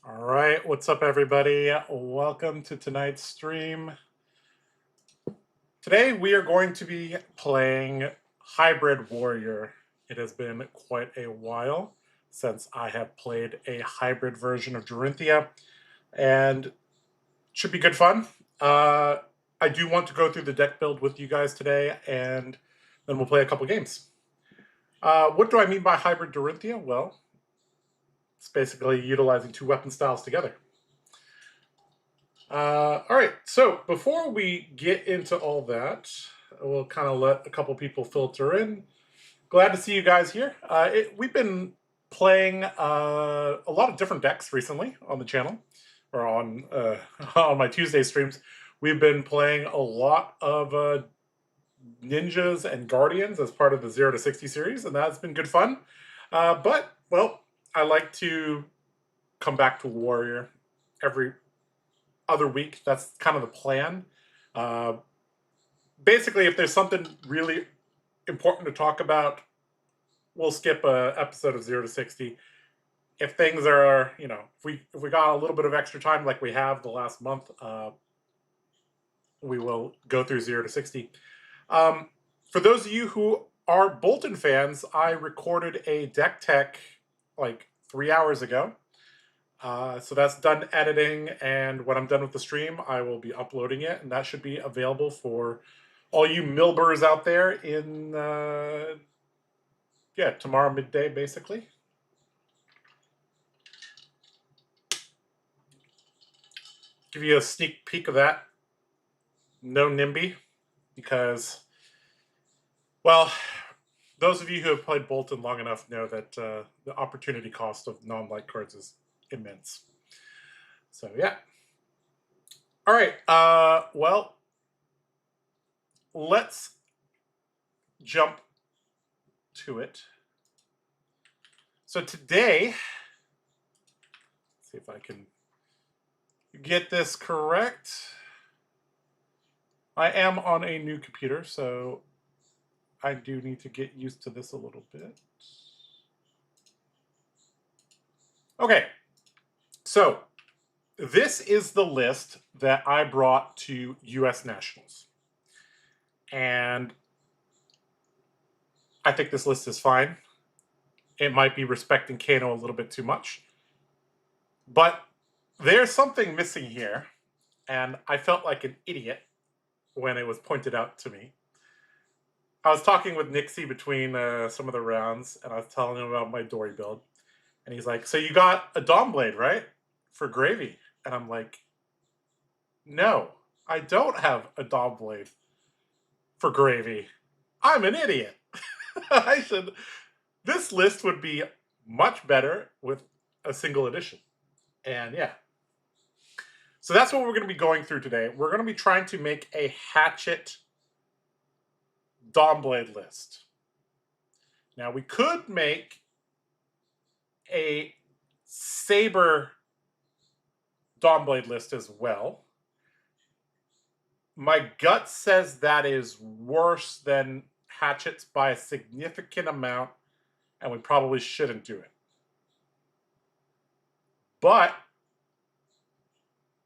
All right, what's up, everybody? Welcome to tonight's stream. Today we are going to be playing Hybrid Warrior. It has been quite a while since I have played a hybrid version of Dorinthea, and should be good fun. I do want to go through the deck build with you guys today, and then we'll play a couple games. What do I mean by hybrid Dorinthea? Well, it's basically utilizing two weapon styles together. All right, so before we get into all that, we'll kind of let a couple people filter in. Glad to see you guys here. We've been playing a lot of different decks recently on the channel, or on on my Tuesday streams. We've been playing a lot of ninjas and guardians as part of the 0 to 60 series, and that's been good fun. But, well, I like to come back to Warrior every other week. That's kind of the plan. Basically, if there's something really important to talk about, we'll skip a episode of 0 to 60. If things are, if we got a little bit of extra time like we have the last month, we will go through 0 to 60. For those of you who are Bolton fans, I recorded a deck tech like 3 hours ago. So that's done editing, and when I'm done with the stream, I will be uploading it, and that should be available for all you Milbers out there in, tomorrow midday, basically. Give you a sneak peek of that. No NIMBY, because, well, those of you who have played Bolton long enough know that the opportunity cost of non-light cards is immense. So yeah. All right. Well, let's jump to it. So today, let's see if I can get this correct. I am on a new computer, so I do need to get used to this a little bit. Okay. So this is the list that I brought to U.S. Nationals. And I think this list is fine. It might be respecting Kano a little bit too much. But there's something missing here, and I felt like an idiot when it was pointed out to me. I was talking with Nixie between some of the rounds, and I was telling him about my Dory build. And he's like, so you got a Dawnblade, right? For Gravy. And I'm like, no, I don't have a Dawnblade for Gravy. I'm an idiot. This list would be much better with a single edition. And yeah. So that's what we're going to be going through today. We're going to be trying to make a Hatchet Dawnblade list. Now, we could make a Saber Dawnblade list as well. My gut says that is worse than Hatchets by a significant amount, and we probably shouldn't do it. But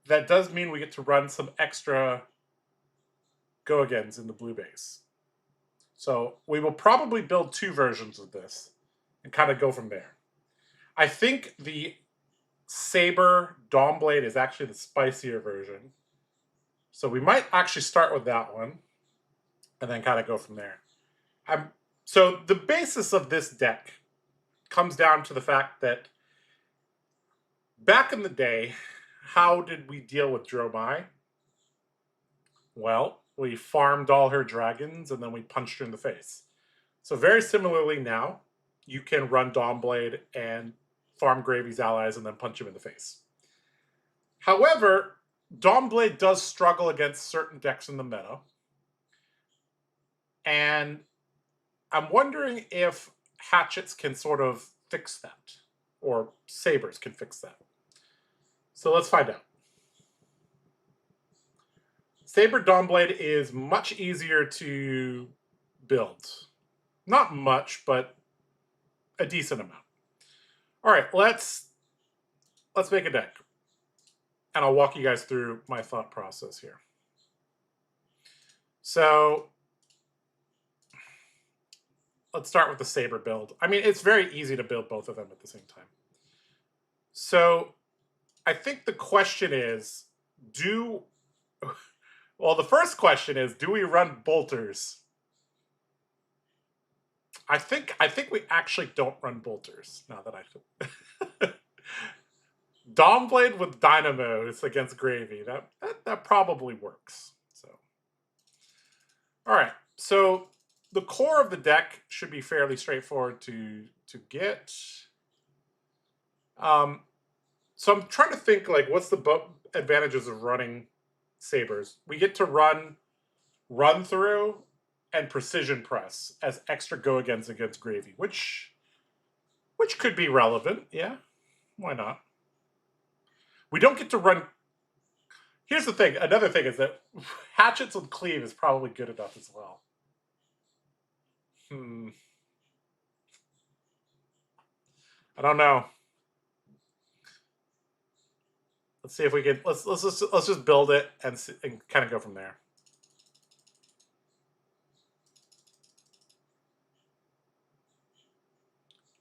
that does mean we get to run some extra go-agains in the blue base. So we will probably build two versions of this and kind of go from there. I think the Saber Dawnblade is actually the spicier version. So we might actually start with that one and then kind of go from there. So the basis of this deck comes down to the fact that back in the day, how did we deal with Dromai? Well, we farmed all her dragons and then we punched her in the face. So very similarly now, you can run Dawnblade and farm Gravy's allies and then punch him in the face. However, Dawnblade does struggle against certain decks in the meta. And I'm wondering if Hatchets can sort of fix that, or Sabers can fix that. So let's find out. Saber Dawnblade is much easier to build. Not much, but a decent amount. All right, let's let's make a deck. And I'll walk you guys through my thought process here. So let's start with the Saber build. I mean, it's very easy to build both of them at the same time. So I think the question is, well, the first question is, do we run bolters? I think we actually don't run bolters, now that I Dawnblade with Dynamos against Gravy. That probably works. So, all right. So the core of the deck should be fairly straightforward to get. So I'm trying to think, like, what's the advantages of running Sabers? We get to run through and precision press as extra go against Gravy, which could be relevant. Yeah, why not? We don't get to run. Here's the thing. Another thing is that Hatchets with Cleave is probably good enough as well. I don't know. Let's see if we can. Let's just build it and kind of go from there.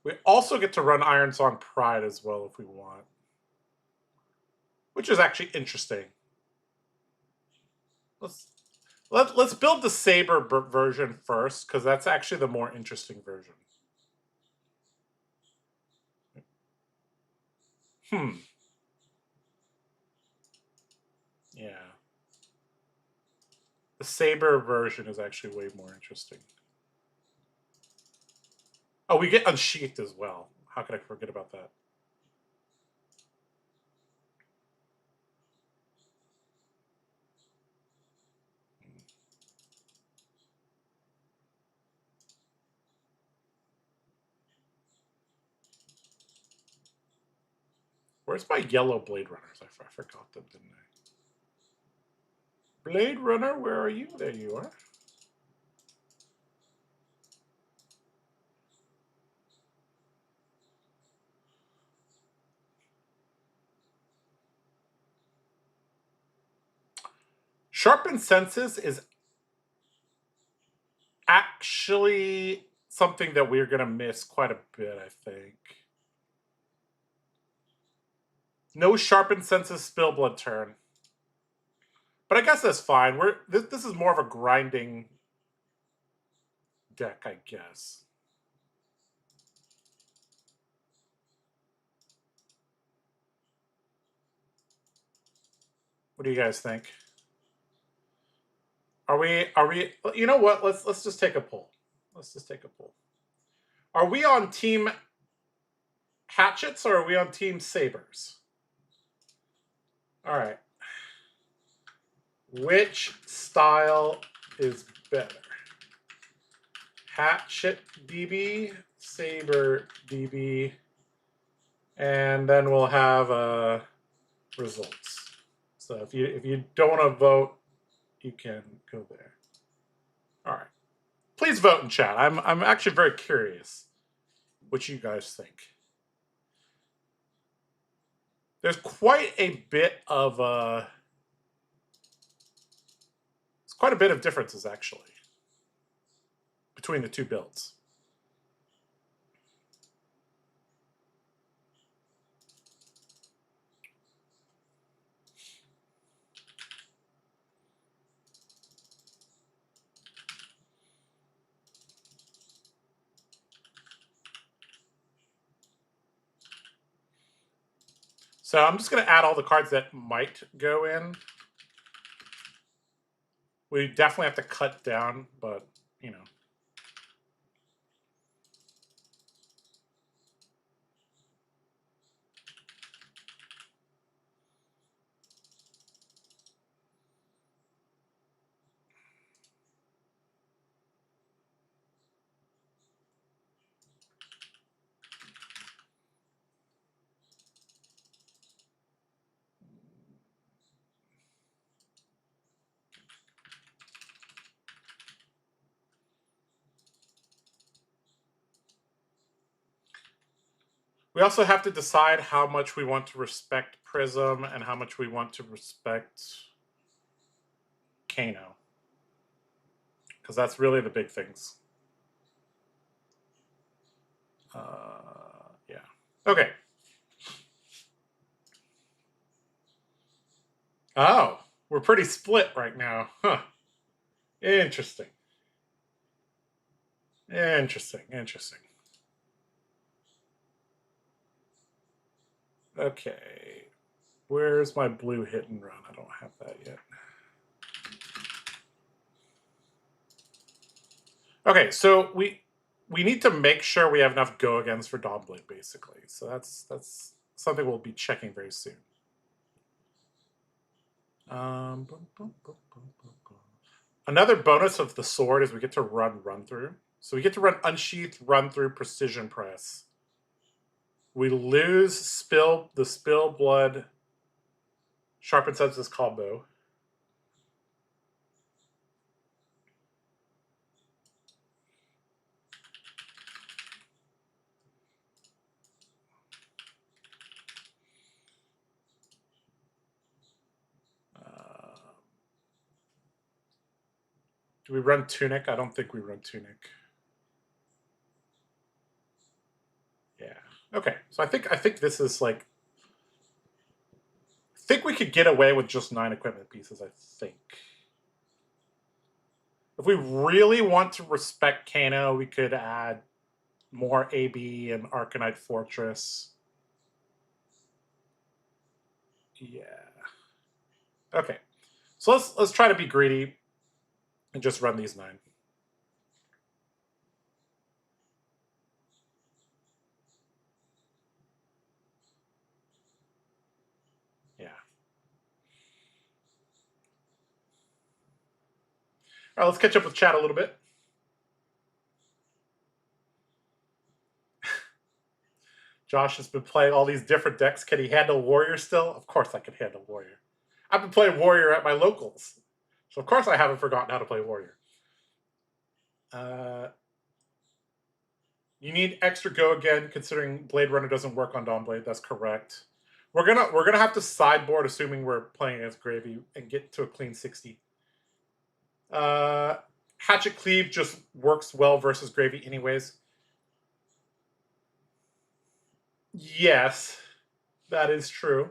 We also get to run Iron Song Pride as well if we want, which is actually interesting. Let's build the Saber version first, because that's actually the more interesting version. Yeah. The Saber version is actually way more interesting. Oh, we get Unsheathed as well. How could I forget about that? Where's my yellow Blade Runners? I forgot them, didn't I? Blade Runner, where are you? There you are. Sharpened Senses is actually something that we're going to miss quite a bit, I think. No Sharpened Senses Spillblood turn. But I guess that's fine. This is more of a grinding deck, I guess. What do you guys think? Are we you know what? Let's just take a poll. Let's just take a poll. Are we on team Hatchets or are we on team Sabers? All right. Which style is better? Hatchet DB, Saber DB, and then we'll have results. So if you don't want to vote, you can go there. All right. Please vote in chat. I'm actually very curious what you guys think. There's quite a bit of it's quite a bit of differences actually between the two builds. So I'm just going to add all the cards that might go in. We definitely have to cut down, but, you know. We also have to decide how much we want to respect Prism and how much we want to respect Kano. Because that's really the big things. Yeah. Okay. Oh, we're pretty split right now. Huh. Interesting. Interesting. Interesting. Okay. Where's my blue hit and run? I don't have that yet. Okay, so we need to make sure we have enough go-agains for Dawnblade, basically. So that's something we'll be checking very soon. Another bonus of the sword is we get to run through. So we get to run Unsheath, run through, Precision Press. We lose the spill blood, Sharpen Senses combo. Do we run Tunic? I don't think we run Tunic. Yeah. Okay. So I think this is like. I think we could get away with just 9 equipment pieces. I think. If we really want to respect Kano, we could add more AB and Arcanite Fortress. Yeah. Okay. So let's try to be greedy and just run these 9. Yeah. All right, let's catch up with chat a little bit. Josh has been playing all these different decks. Can he handle Warrior still? Of course I can handle Warrior. I've been playing Warrior at my locals. So of course I haven't forgotten how to play Warrior. You need extra go again, considering Blade Runner doesn't work on Dawnblade. That's correct. We're gonna have to sideboard, assuming we're playing against Gravy, and get to a clean 60. Hatchet Cleave just works well versus Gravy anyways. Yes, that is true.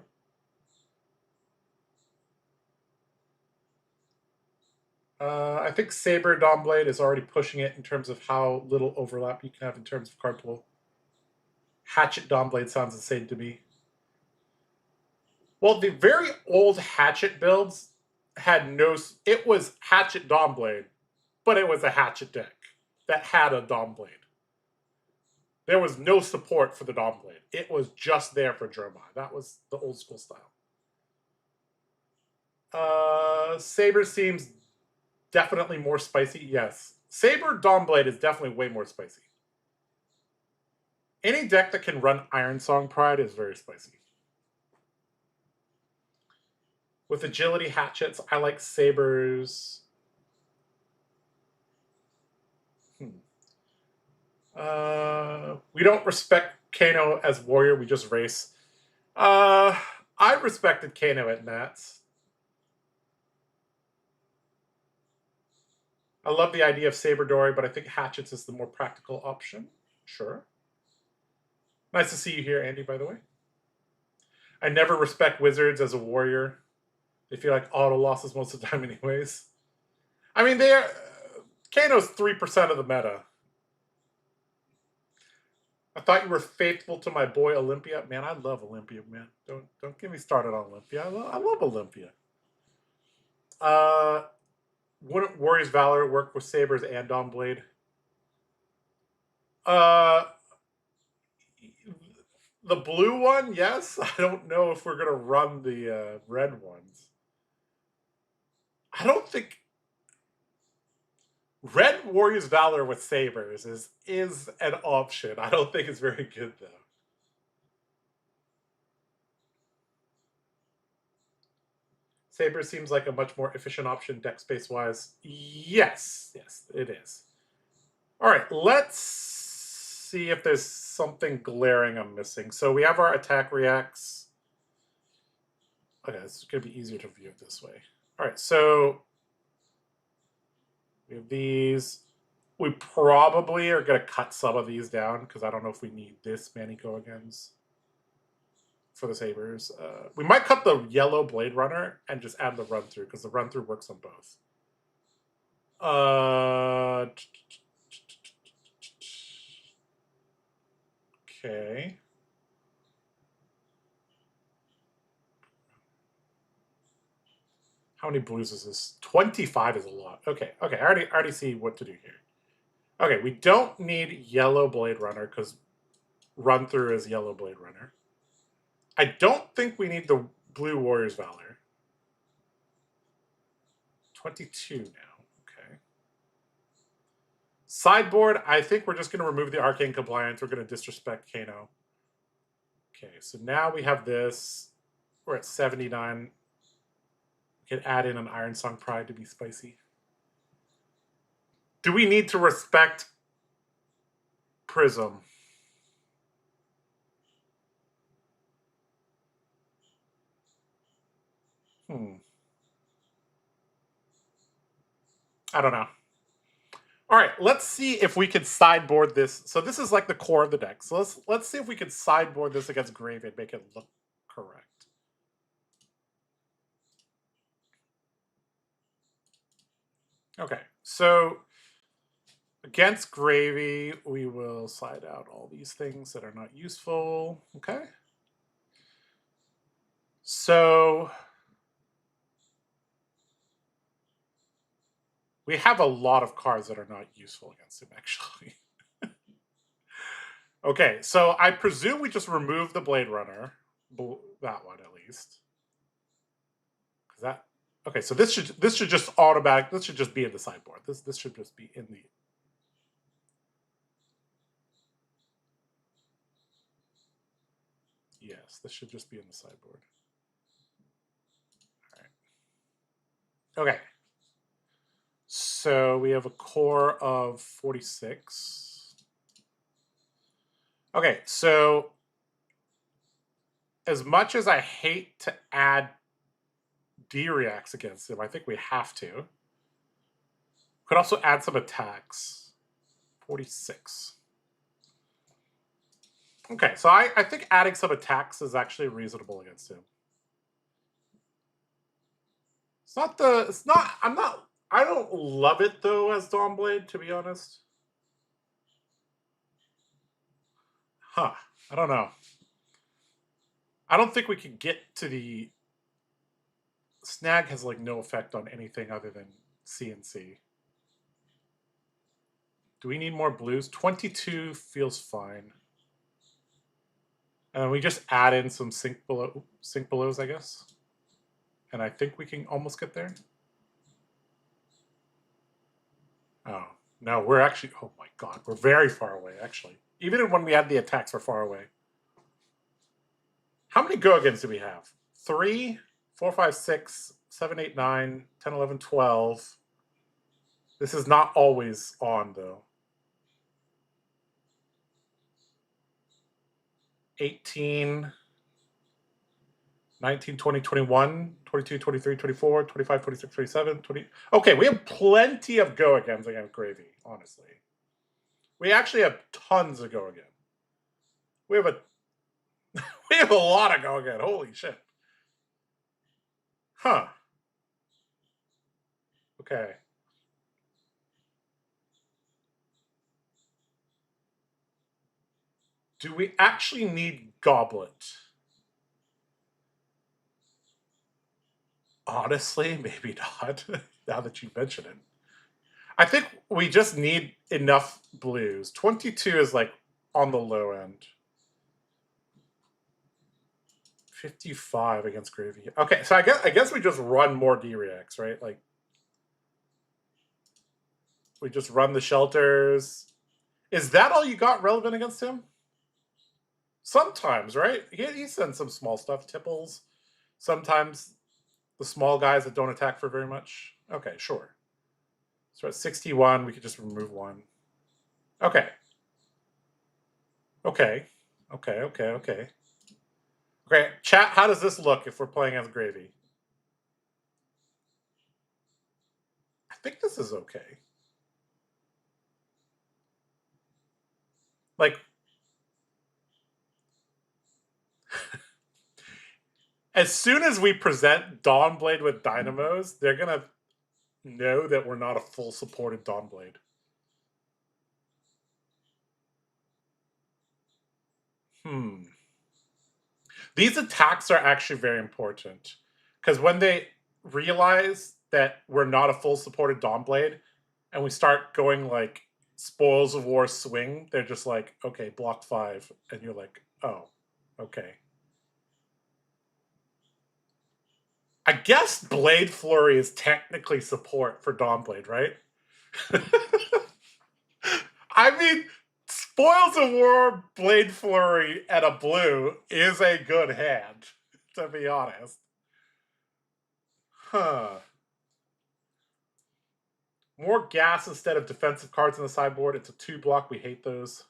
I think Saber Dawnblade is already pushing it in terms of how little overlap you can have in terms of card pool. Hatchet Dawnblade sounds insane to me. Well, the very old Hatchet builds had no. It was Hatchet Dawnblade, but it was a Hatchet deck that had a Dawnblade. There was no support for the Dawnblade. It was just there for Dromai. That was the old school style. Saber seems definitely more spicy. Yes. Saber Dawnblade is definitely way more spicy. Any deck that can run Iron Song Pride is very spicy. With agility hatchets, I like Sabers. We don't respect Kano as warrior, we just race. I respected Kano at Nats. I love the idea of Saber Dory, but I think hatchets is the more practical option. Sure. Nice to see you here, Andy, by the way. I never respect wizards as a warrior. They feel like auto losses most of the time anyways. I mean, they're... Kano's 3% of the meta. I thought you were faithful to my boy Olympia. Man, I love Olympia, man. Don't get me started on Olympia. I love Olympia. Wouldn't Warrior's Valor work with Sabers and Dawnblade? The blue one, yes. I don't know if we're gonna run the red ones. I don't think Red Warrior's Valor with Sabers is an option. I don't think it's very good though. Saber seems like a much more efficient option deck space wise. Yes, it is. All right, let's see if there's something glaring I'm missing. So we have our attack reacts. Okay, it's going to be easier to view it this way. All right, so we have these. We probably are going to cut some of these down because I don't know if we need this many go-agains for the sabers. We might cut the yellow Blade Runner and just add the run-through because the run-through works on both. Okay. How many blues is this? 25 is a lot. Okay, okay. I already see what to do here. Okay, we don't need yellow Blade Runner because run through is yellow Blade Runner. I don't think we need the blue Warrior's Valor. 22 now. Okay. Sideboard, I think we're just going to remove the Arcane Compliance. We're going to disrespect Kano. Okay, so now we have this. We're at 79. We can add in an Iron Song Pride to be spicy. Do we need to respect Prism? I don't know. All right, let's see if we can sideboard this. So this is like the core of the deck. So let's see if we can sideboard this against Gravy and make it look correct. Okay, so against Gravy, we will side out all these things that are not useful. Okay. So we have a lot of cards that are not useful against him, actually. Okay, so I presume we just remove the Blade Runner. That one, at least. That okay, so this should just automatic. This should just be in the sideboard. This should just be in the. Yes, this should just be in the sideboard. All right. Okay. So we have a core of 46. Okay, so as much as I hate to add D-reacts against him, I think we have to. Could also add some attacks. 46. Okay, so I think adding some attacks is actually reasonable against him. I don't love it though as Dawnblade, to be honest. Huh, I don't know. I don't think we can get to the snag has like no effect on anything other than CNC. Do we need more blues? 22 feels fine. And we just add in some sink belows, I guess. And I think we can almost get there. Oh, no, we're actually, oh my God, we're very far away, actually. Even when we add the attacks, we're far away. How many go-agains do we have? 3, 4, 5, 6, 7, 8, 9, 10, 11, 12. This is not always on, though. 18, 19, 20, 21, 22, 23, 24, 25, 26, 27, 20. Okay, we have plenty of go-agains against Gravy, honestly. We actually have tons of go-again. We have a lot of go-again. Holy shit. Huh. Okay. Do we actually need Goblet? Honestly, maybe not, now that you mention it. I think we just need enough blues. 22 is like on the low end. 55 against Gravy. Okay, so I guess we just run more D-reacts, right? Like we just run the shelters. Is that all you got relevant against him? Sometimes, right? He sends some small stuff, tipples. Sometimes the small guys that don't attack for very much. Okay, sure. So at 61, we could just remove one. Okay. Okay. Okay, chat, how does this look if we're playing as Gravy? I think this is okay. Like, as soon as we present Dawnblade with Dynamos, they're gonna know that we're not a full supported Dawnblade. These attacks are actually very important, because when they realize that we're not a full supported Dawnblade, and we start going like Spoils of War swing, they're just like, okay, block 5, and you're like, oh, okay. I guess Blade Flurry is technically support for Dawnblade, right? I mean, Spoils of War, Blade Flurry, and a blue is a good hand, to be honest. Huh. More gas instead of defensive cards on the sideboard. It's a 2-block. We hate those.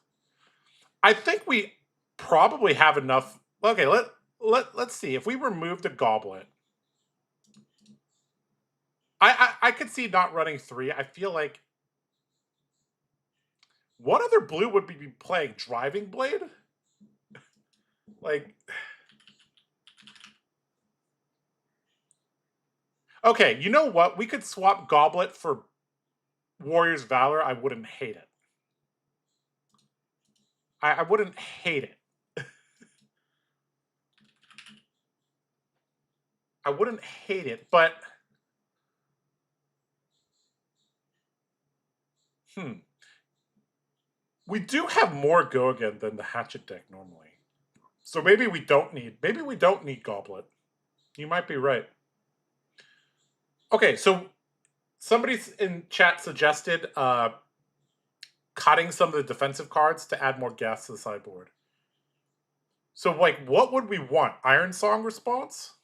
I think we probably have enough. Okay, let's see. If we remove the Goblet, I could see not running 3. I feel like, what other blue would we be playing? Driving Blade? Like, okay, you know what? We could swap Goblet for Warrior's Valor. I wouldn't hate it. I wouldn't hate it. I wouldn't hate it, but we do have more Go Again than the Hatchet deck normally. So maybe we don't need Goblet. You might be right. Okay, so somebody in chat suggested cutting some of the defensive cards to add more gas to the sideboard. So, like, what would we want? Iron Song response?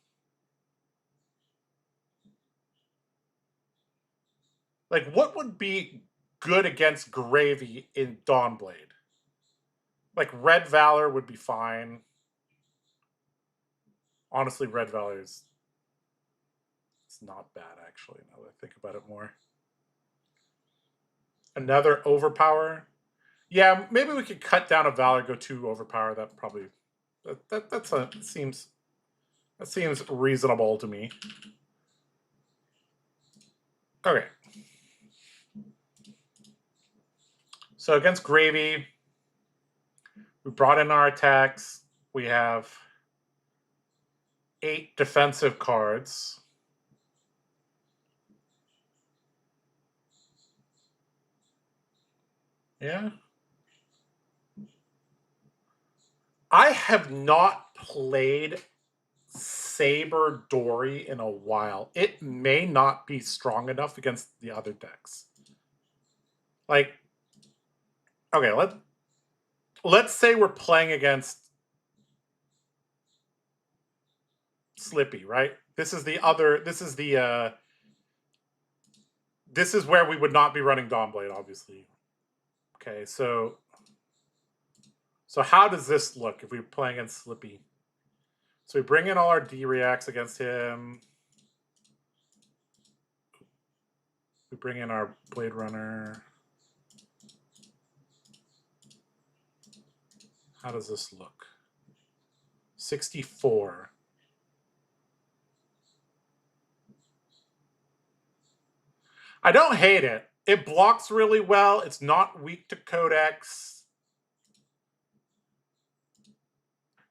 Like, what would be good against Gravy in Dawnblade? Like, Red Valor would be fine. Honestly, Red Valor is... it's not bad, actually, now that I think about it more. Another Overpower? Yeah, maybe we could cut down a Valor, go 2 Overpower. That probably... that seems reasonable to me. Okay. So against Gravy, we brought in our attacks. We have 8 defensive cards. Yeah. I have not played Saber Dory in a while. It may not be strong enough against the other decks. Like, okay, let's say we're playing against Slippy, right? This is where we would not be running Dawnblade, obviously. Okay, so how does this look if we were playing against Slippy? So we bring in all our D-reacts against him. We bring in our Blade Runner. How does this look? 64. I don't hate it. It blocks really well. It's not weak to Codex.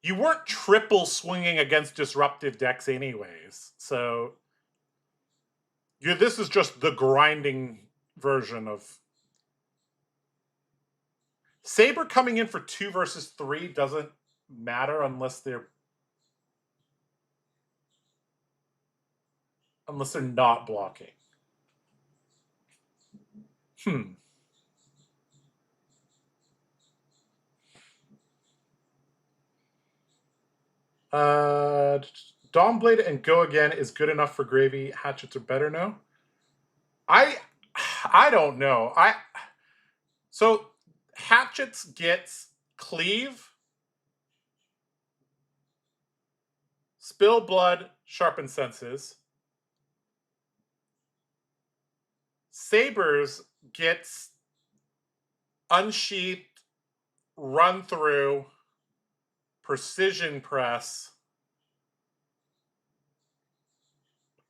You weren't triple swinging against disruptive decks anyways. So this is just the grinding version of... Saber coming in for 2 versus 3 doesn't matter unless they're not blocking. Dawnblade and Go Again is good enough for Gravy. Hatchets are better now. I don't know. So Hatchets gets Cleave, Spill Blood, Sharpen Senses. Sabers gets Unsheathed, Run Through, Precision Press,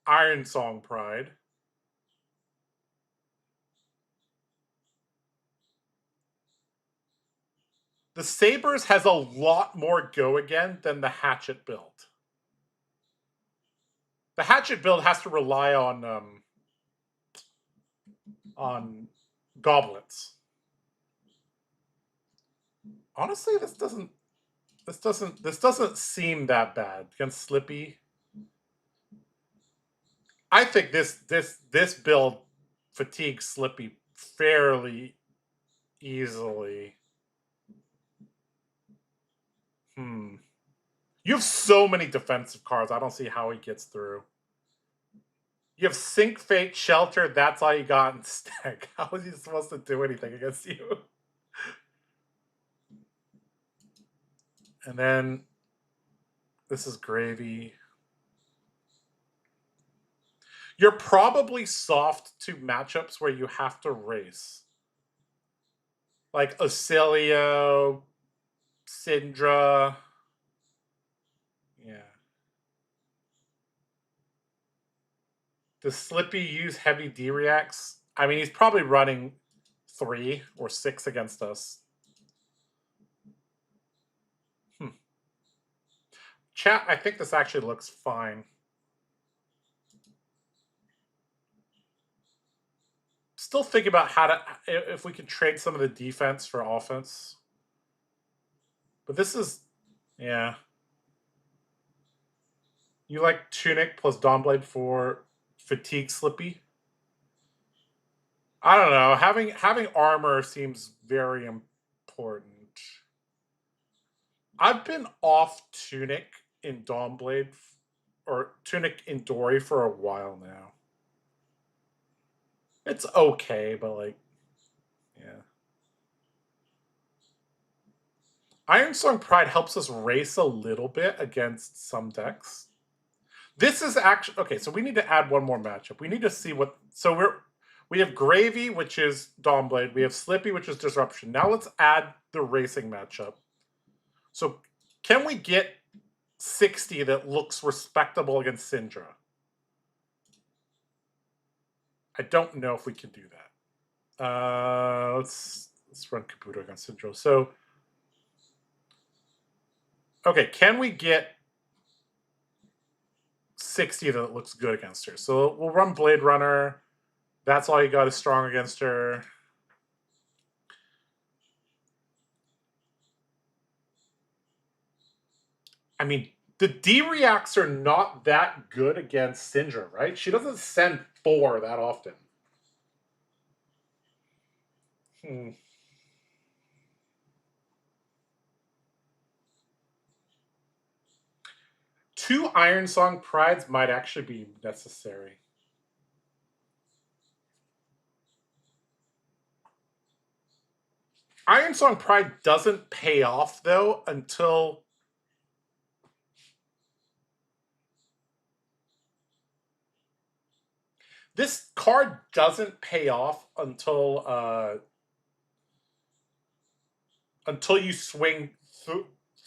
Iron Song Pride. The Sabers has a lot more go again than the Hatchet build. The Hatchet build has to rely on goblets. Honestly, this doesn't seem that bad against Slippy. I think this build fatigues Slippy fairly easily. You have so many defensive cards. I don't see how he gets through. You have Sink, Fate, Shelter. That's all you got in stack. How is he supposed to do anything against you? And then this is Gravy. You're probably soft to matchups where you have to race. Like Ocilio, Syndra. Yeah. Does Slippy use heavy D-reacts? I mean, he's probably running 3 or 6 against us. Chat, I think this actually looks fine. Still thinking about how to, if we can trade some of the defense for offense. But this is, yeah. You like Tunic plus Dawnblade for Fatigue Slippy? I don't know. Having armor seems very important. I've been off Tunic in Dawnblade, or Tunic in Dory for a while now. It's okay, but like, yeah. Iron Song Pride helps us race a little bit against some decks. This is actually okay. So we need to add one more matchup. We need to see what. So we have Gravy, which is Dawnblade. We have Slippy, which is Disruption. Now let's add the racing matchup. So can we get 60 that looks respectable against Syndra? I don't know if we can do that. Let's run Kabuto against Syndra. So okay, can we get 60 that looks good against her? So we'll run Blade Runner. That's all you got is strong against her. I mean, the D-reacts are not that good against Syndra, right? She doesn't send 4 that often. 2 Iron Song Prides might actually be necessary. Iron Song Pride doesn't pay off, though, until... This card doesn't pay off until you swing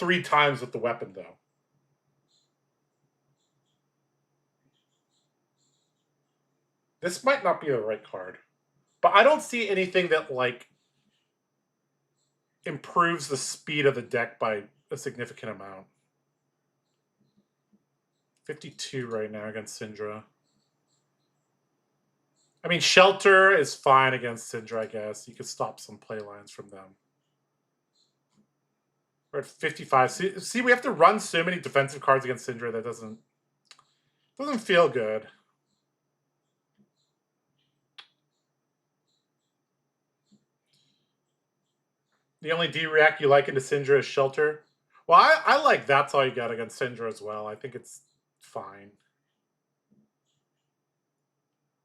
3 times with the weapon, though. This might not be the right card. But I don't see anything that, like, improves the speed of the deck by a significant amount. 52 right now against Syndra. I mean, Shelter is fine against Syndra, I guess. You could stop some play lines from them. We're at 55. See, we have to run so many defensive cards against Syndra that doesn't feel good. The only D-react you like into Syndra is Shelter. Well, I like That's All You Got against Syndra as well. I think it's fine.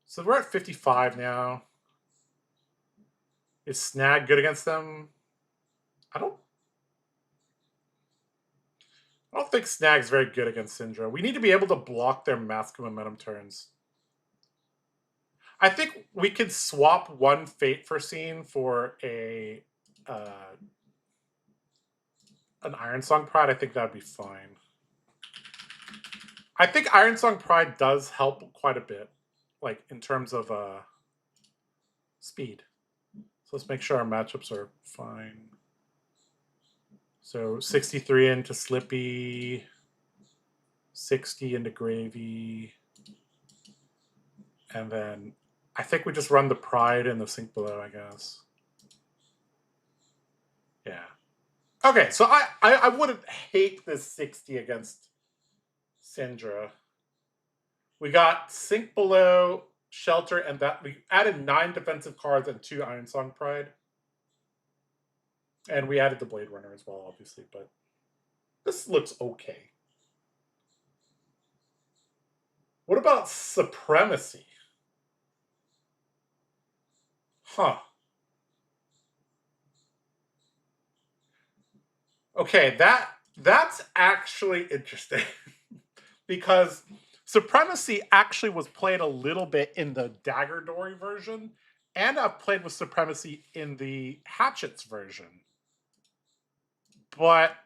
So we're at 55 now. Is Snag good against them? I don't I don't think Snag's very good against Syndra. We need to be able to block their Mask of Momentum turns. I think we could swap one Fate Foreseen for a an Iron Song Pride. I think that'd be fine. I think Iron Song Pride does help quite a bit, like in terms of speed. So let's make sure our matchups are fine. So 63 into Slippy, 60 into Gravy, and then I think we just run the Pride and the Sink Below, I guess. Yeah. Okay, so I wouldn't hate this 60 against Syndra. We got Sink Below, Shelter, and that we added 9 defensive cards and 2 Iron Song Pride. And we added the Blade Runner as well, obviously, but this looks okay. What about Supremacy? Huh. Okay, that's actually interesting. Because Supremacy actually was played a little bit in the Dagger Dory version, and I've played with Supremacy in the Hatchets version. But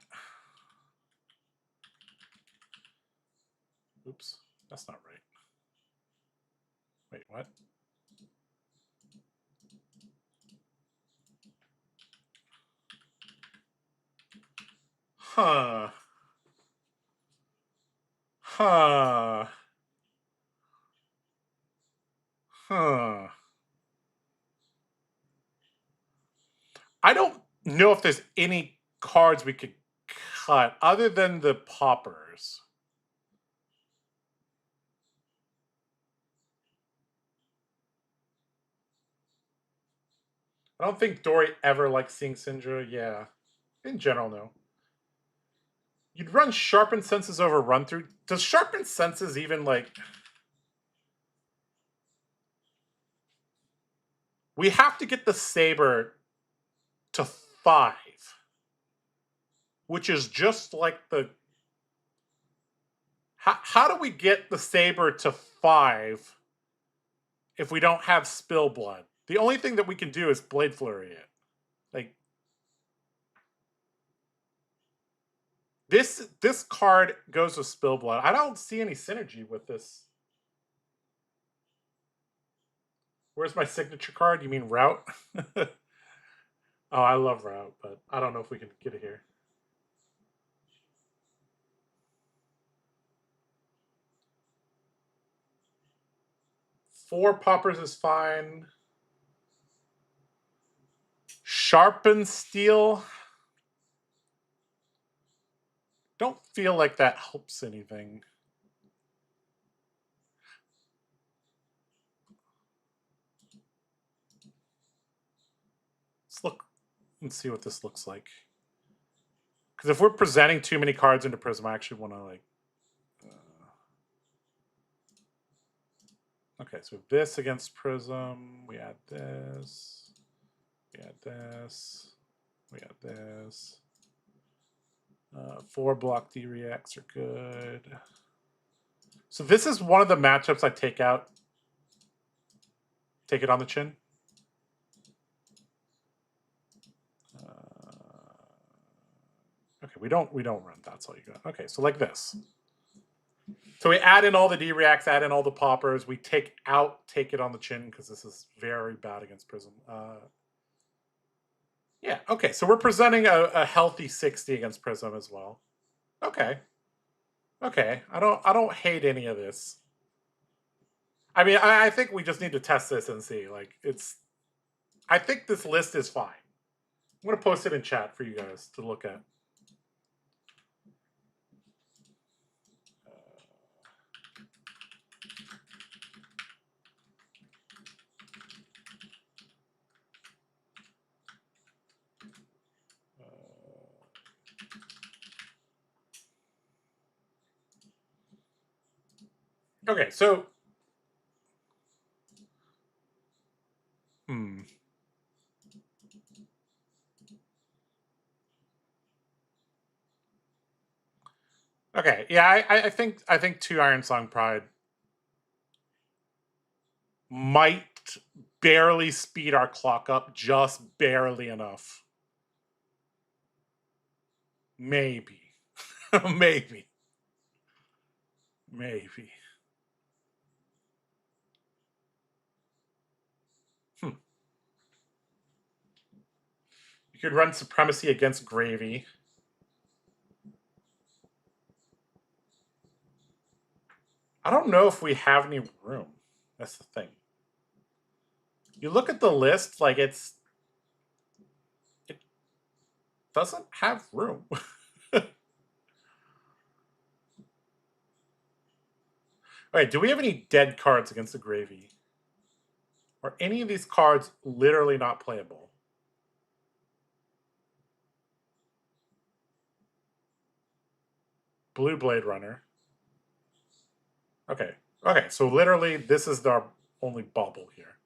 oops, that's not right. Wait, what? Huh. Huh. Huh. I don't know if there's any cards we could cut other than the poppers. I don't think Dory ever likes seeing Syndra. Yeah. In general, no. You'd run Sharpened Senses over Run Through. Does Sharpened Senses even, like... We have to get the Saber to 5. Which is just like the... How do we get the Saber to 5 if we don't have Spill Blood? The only thing that we can do is Blade Flurry it. Like... This card goes with Spill Blood. I don't see any synergy with this. Where's my signature card? You mean Route? Oh, I love Route, but I don't know if we can get it here. Four poppers is fine. Sharpen Steel. Don't feel like that helps anything. Let's look and see what this looks like. Because if we're presenting too many cards into Prism, I actually want to like... Okay, so this against Prism. We add this. We add this. We add this. 4 block D reacts are good. So this is one of the matchups I take out. Take it on the chin. Okay, we don't run That's All You Got. Okay, so like this. So we add in all the D reacts, add in all the poppers. We take it on the chin because this is very bad against Prism. Yeah, okay, so we're presenting a healthy 60 against Prism as well. Okay. Okay, I don't hate any of this. I mean, I think we just need to test this and see. Like, I think this list is fine. I'm going to post it in chat for you guys to look at. Okay, so... Okay, yeah, I think 2 Iron Song Pride might barely speed our clock up, just barely enough. Maybe. Maybe. Maybe. You could run Supremacy against Gravy. I don't know if we have any room. That's the thing. You look at the list, like it doesn't have room. Alright, do we have any dead cards against the Gravy? Are any of these cards literally not playable? Blue Blade Runner. Okay. Okay, so literally this is our only bubble here.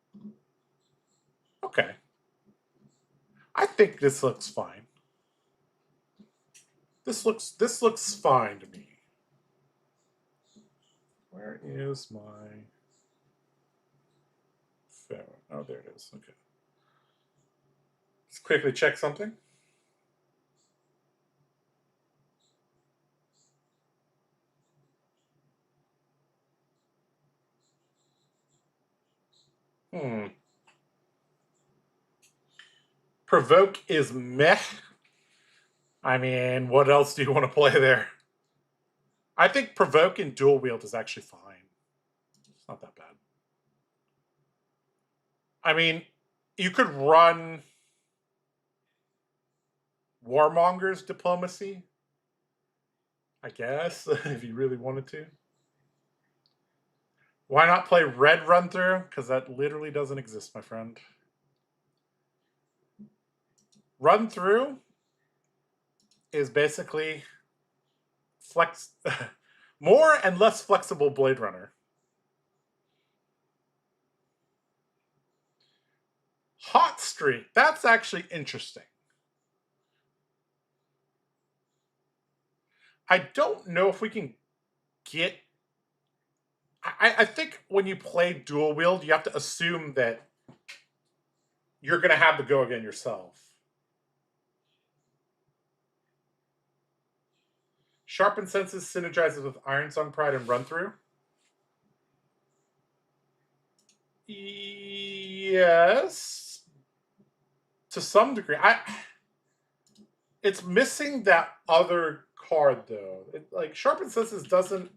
Okay. I think this looks fine. This looks fine to me. Where is my phone? Oh, there it is. Okay. Let's quickly check something. Provoke is meh. I mean, what else do you want to play there? I think Provoke and Dual Wield is actually fine. It's not that bad. I mean, you could run Warmonger's Diplomacy, I guess, if you really wanted to. Why not play Red Run Through? Because that literally doesn't exist, my friend. Run Through is basically more and less flexible Blade Runner. Hot Streak, that's actually interesting. I don't know if we can get... I think when you play Dual Wield, you have to assume that you're going to have to go again yourself. Sharpen Senses synergizes with Iron Song Pride and Run Through. Yes, to some degree. It's missing that other card though. Like Sharpen Senses doesn't.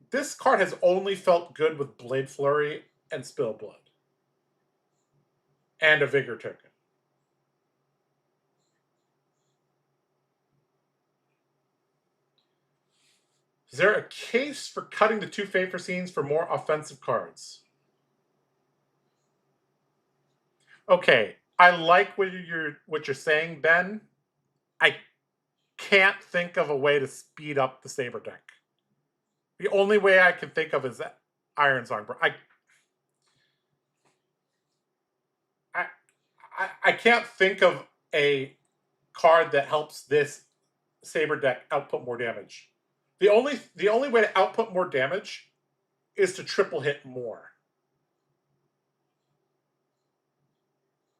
This card has only felt good with Blade Flurry and Spill Blood. And a Vigor token. Is there a case for cutting the 2 favor scenes for more offensive cards? Okay, I like what you're saying, Ben. I can't think of a way to speed up the Saber deck. The only way I can think of is that Iron Song. I can't think of a card that helps this Saber deck output more damage. The only way to output more damage is to triple hit more.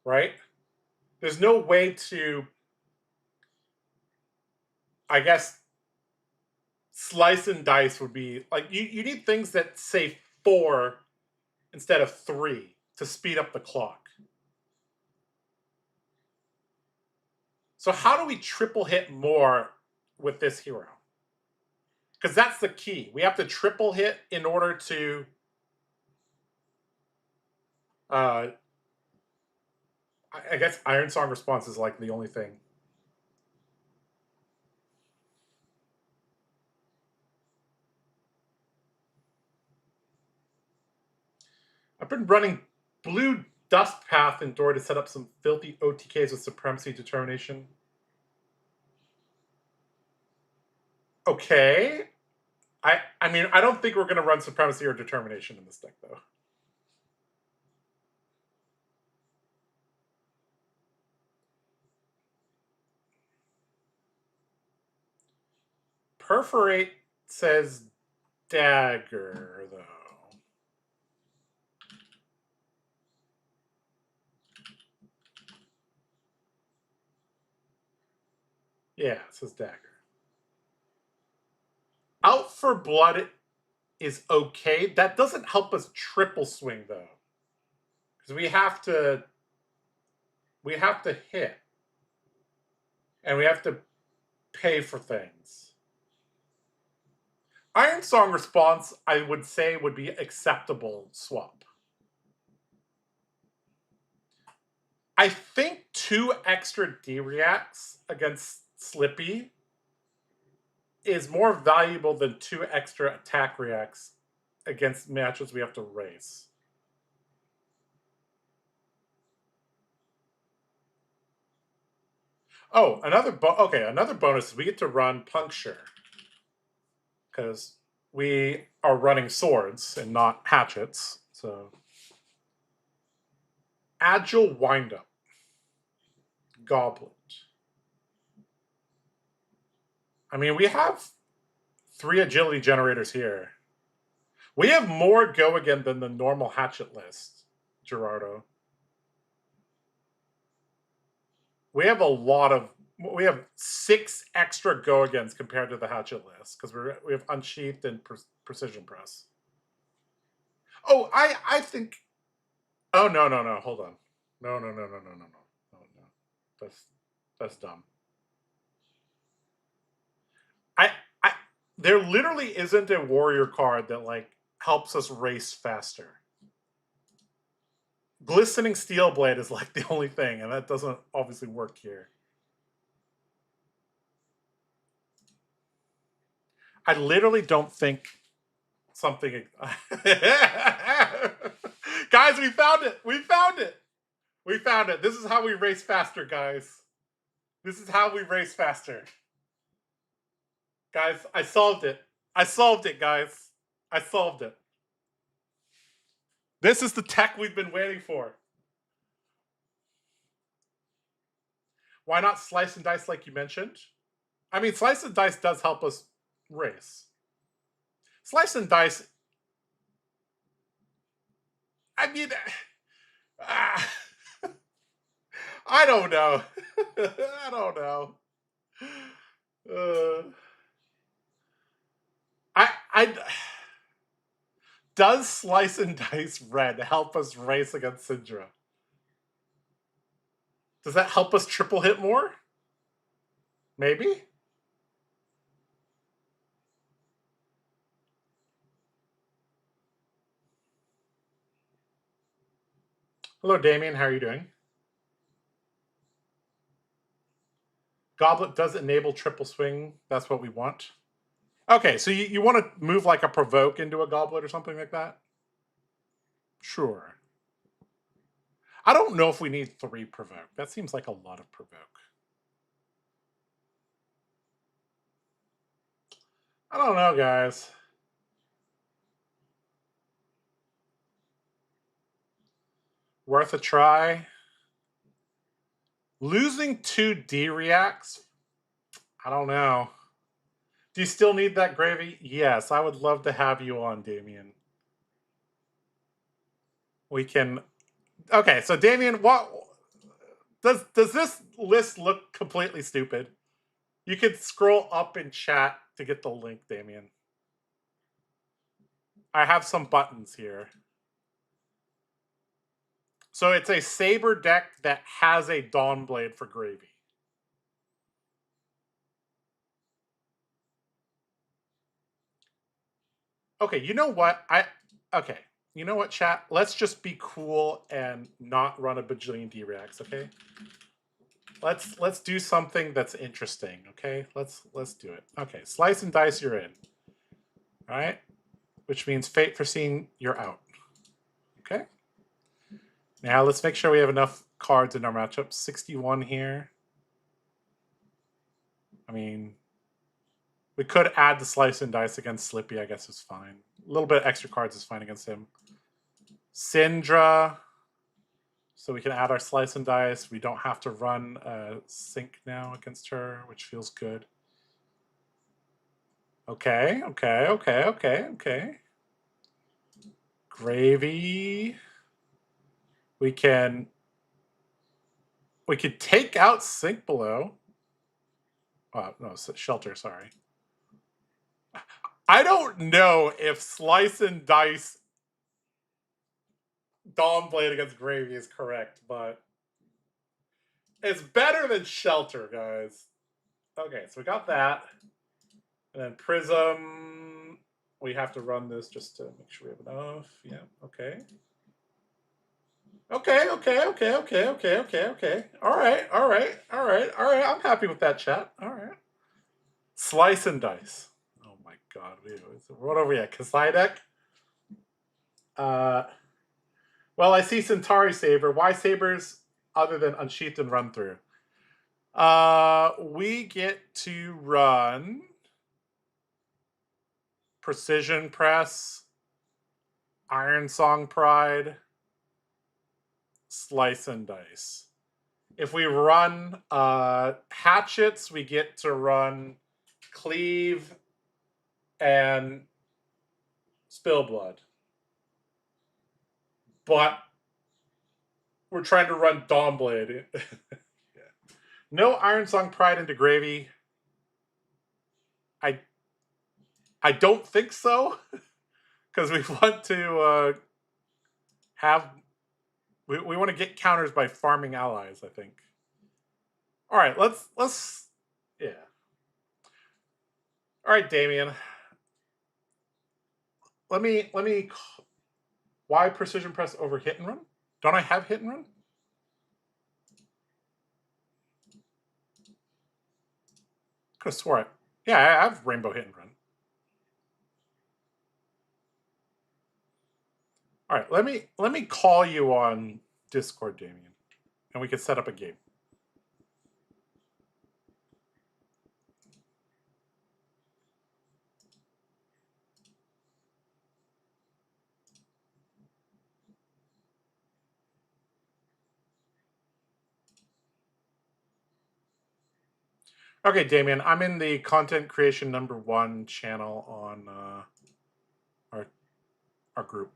Right? There's no way to, I guess, slice and dice would be like you need things that say 4 instead of 3 to speed up the clock. So how do we triple hit more with this hero? Because that's the key. We have to triple hit in order to I guess Iron Song response is like the only thing. I've been running Blue Dust Path in Door to set up some filthy OTKs with Supremacy Determination. Okay. I mean, I don't think we're going to run Supremacy or Determination in this deck, though. Perforate says dagger, though. Yeah, it says dagger. Out for blood is okay. That doesn't help us triple swing, though. Because we have to hit. And we have to pay for things. Iron Song Response, I would say, would be acceptable swap. I think 2 extra D-reacts against Slippy is more valuable than 2 extra attack reacts against matches we have to race. Oh, another bonus is we get to run Puncture. Because we are running swords and not hatchets. So Agile Windup. Goblet. I mean, we have 3 agility generators here. We have more go again than the normal hatchet list, Gerardo. We have we have 6 extra go agains compared to the hatchet list because we have unsheathed and precision press. Oh, I think. Oh no, hold on. No. That's dumb. There literally isn't a warrior card that like helps us race faster. Glistening Steel Blade is like the only thing, and that doesn't obviously work here. I literally don't think something. Guys, we found it! We found it! We found it. This is how we race faster, guys. This is how we race faster. Guys, I solved it. I solved it, guys. I solved it. This is the tech we've been waiting for. Why not Slice and Dice like you mentioned? I mean, Slice and Dice does help us race. Slice and Dice... I mean... I don't know. I don't know. Does Slice and Dice Red help us race against Syndra? Does that help us triple hit more? Maybe? Hello, Damien. How are you doing? Goblet does enable triple swing. That's what we want. Okay, so you want to move like a Provoke into a Goblet or something like that? Sure. I don't know if we need 3 Provoke. That seems like a lot of Provoke. I don't know, guys. Worth a try. Losing 2 D-reacts? I don't know. Do you still need that gravy? Yes, I would love to have you on, Damien. We can... Okay, so Damien, what... Does this list look completely stupid? You can scroll up in chat to get the link, Damien. I have some buttons here. So it's a Saber deck that has a Dawnblade for gravy. Okay, you know what? Okay, you know what, chat? Let's just be cool and not run a bajillion D-reacts, okay? Let's do something that's interesting, okay? Let's do it. Okay, Slice and Dice, you're in. All right? Which means Fate Foreseen, you're out. Okay? Now let's make sure we have enough cards in our matchup. 61 here. I mean, we could add the Slice and Dice against Slippy, I guess is fine. A little bit of extra cards is fine against him. Syndra. So we can add our Slice and Dice. We don't have to run Sync now against her, which feels good. Okay. Gravy. We could take out sink below. Oh, no, shelter, sorry. I don't know if slice and dice Dawn Blade against Gravy is correct, but it's better than shelter, guys. Okay, so we got that. And then Prism. We have to run this just to make sure we have enough. Yeah, okay. Okay. All right. I'm happy with that, chat. All right. Slice and dice. Oh my god. What are we at? Kasai deck? Well, I see Centauri Saber. Why Sabers other than Unsheathed and Run Through? We get to run Precision Press, Iron Song Pride, Slice and Dice. If we run hatchets, we get to run Cleave and Spill Blood. But we're trying to run Dawnblade. Yeah. No Iron Song Pride into Gravy. I don't think so. Because we want to have... We want to get counters by farming allies, I think. All right, let's yeah. All right, Damien. Let me why precision press over hit and run? Don't I have hit and run? Could have swore it. Yeah, I have rainbow hit and run. All right, let me call you on Discord, Damien, and we can set up a game. Okay, Damien, I'm in the content creation #1 channel on our group.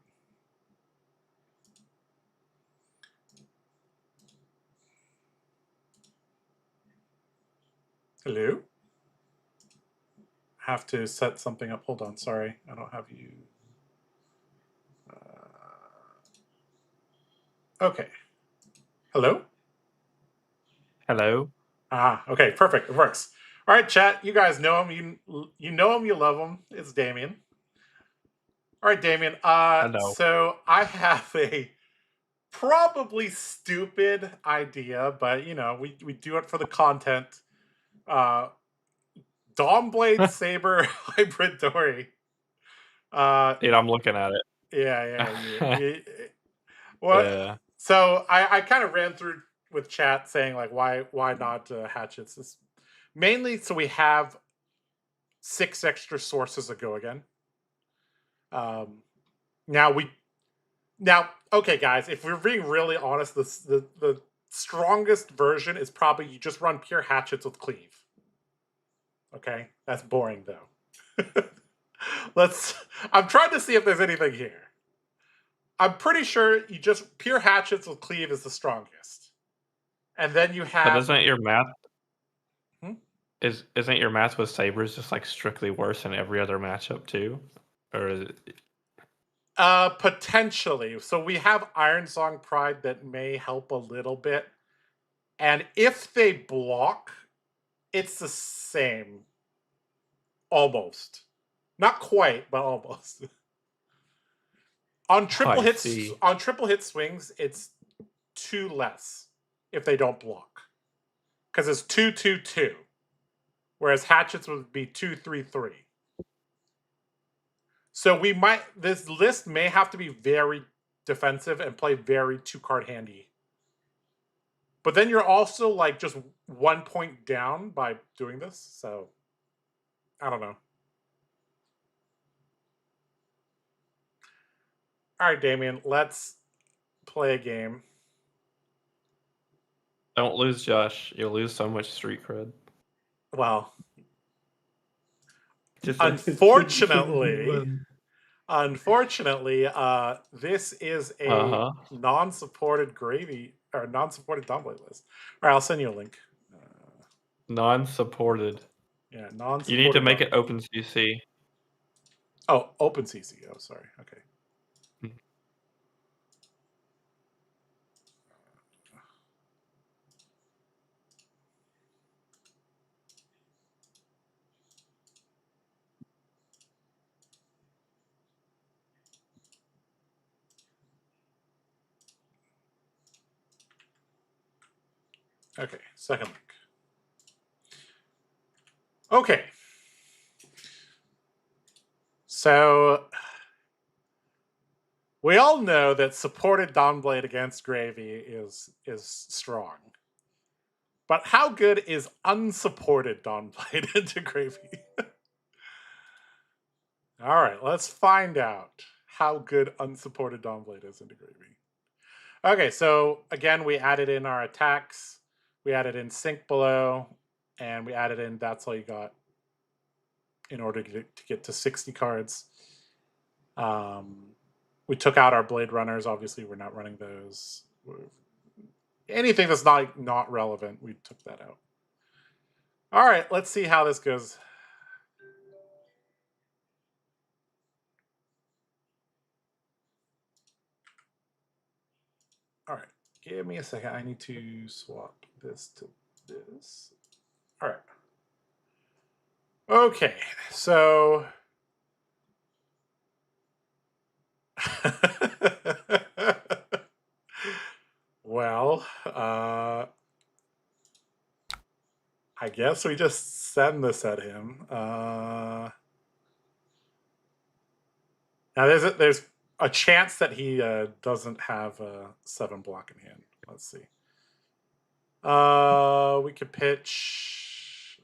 Hello? Have to set something up. Hold on, sorry. I don't have you. Okay. Hello? Hello. Okay, perfect. It works. All right, chat. You guys know him. You know him. You love him. It's Damien. All right, Damien. So I have a probably stupid idea, but we do it for the content. Dawnblade Saber Hybrid Dory. Dude, I'm looking at it. Yeah. Well, Yeah. so I kind of ran through with chat saying like why not hatchets? It's mainly so we have 6 extra sources to go again. Now, okay, guys, if we're being really honest, the strongest version is probably you just run pure hatchets with cleave. Okay, that's boring though. I'm trying to see if there's anything here. I'm pretty sure you just pure hatchets with cleave is the strongest, and then you have. But isn't your math? Hmm? Isn't your math with sabers just like strictly worse in every other matchup too, or is it? Potentially. So we have Iron Song Pride that may help a little bit, and if they block, it's the same. Almost, not quite, but almost. On triple hit swings, it's 2 less if they don't block, because it's 2-2-2, whereas hatchets would be 2-3-3. So this list may have to be very defensive and play very 2-card handy. But then you're also like just 1 point down by doing this, so I don't know. All right, Damien, let's play a game. Don't lose, Josh. You'll lose so much street cred. Well, Just Unfortunately, this is a non-supported gravy or non-supported Domblade list. All right, I'll send you a link. non-supported. Yeah, non-supported. You need to make it OpenCC. Oh, OpenCC. Oh, sorry. Okay. Okay, second link. Okay. So we all know that supported Dawnblade against Gravy is strong. But how good is unsupported Dawnblade into Gravy? All right, let's find out how good unsupported Dawnblade is into Gravy. Okay, so again, we added in our attacks. We added in Sink Below, and we added in That's All You Got in order to get to 60 cards. We took out our Blade Runners. Obviously, we're not running those. Anything that's not relevant, we took that out. All right, let's see how this goes. All right, give me a second. I need to swap this to this. All right. Okay, so well, I guess we just send this at him. Now there's a chance that he doesn't have a 7 block in hand. Let's see. We could pitch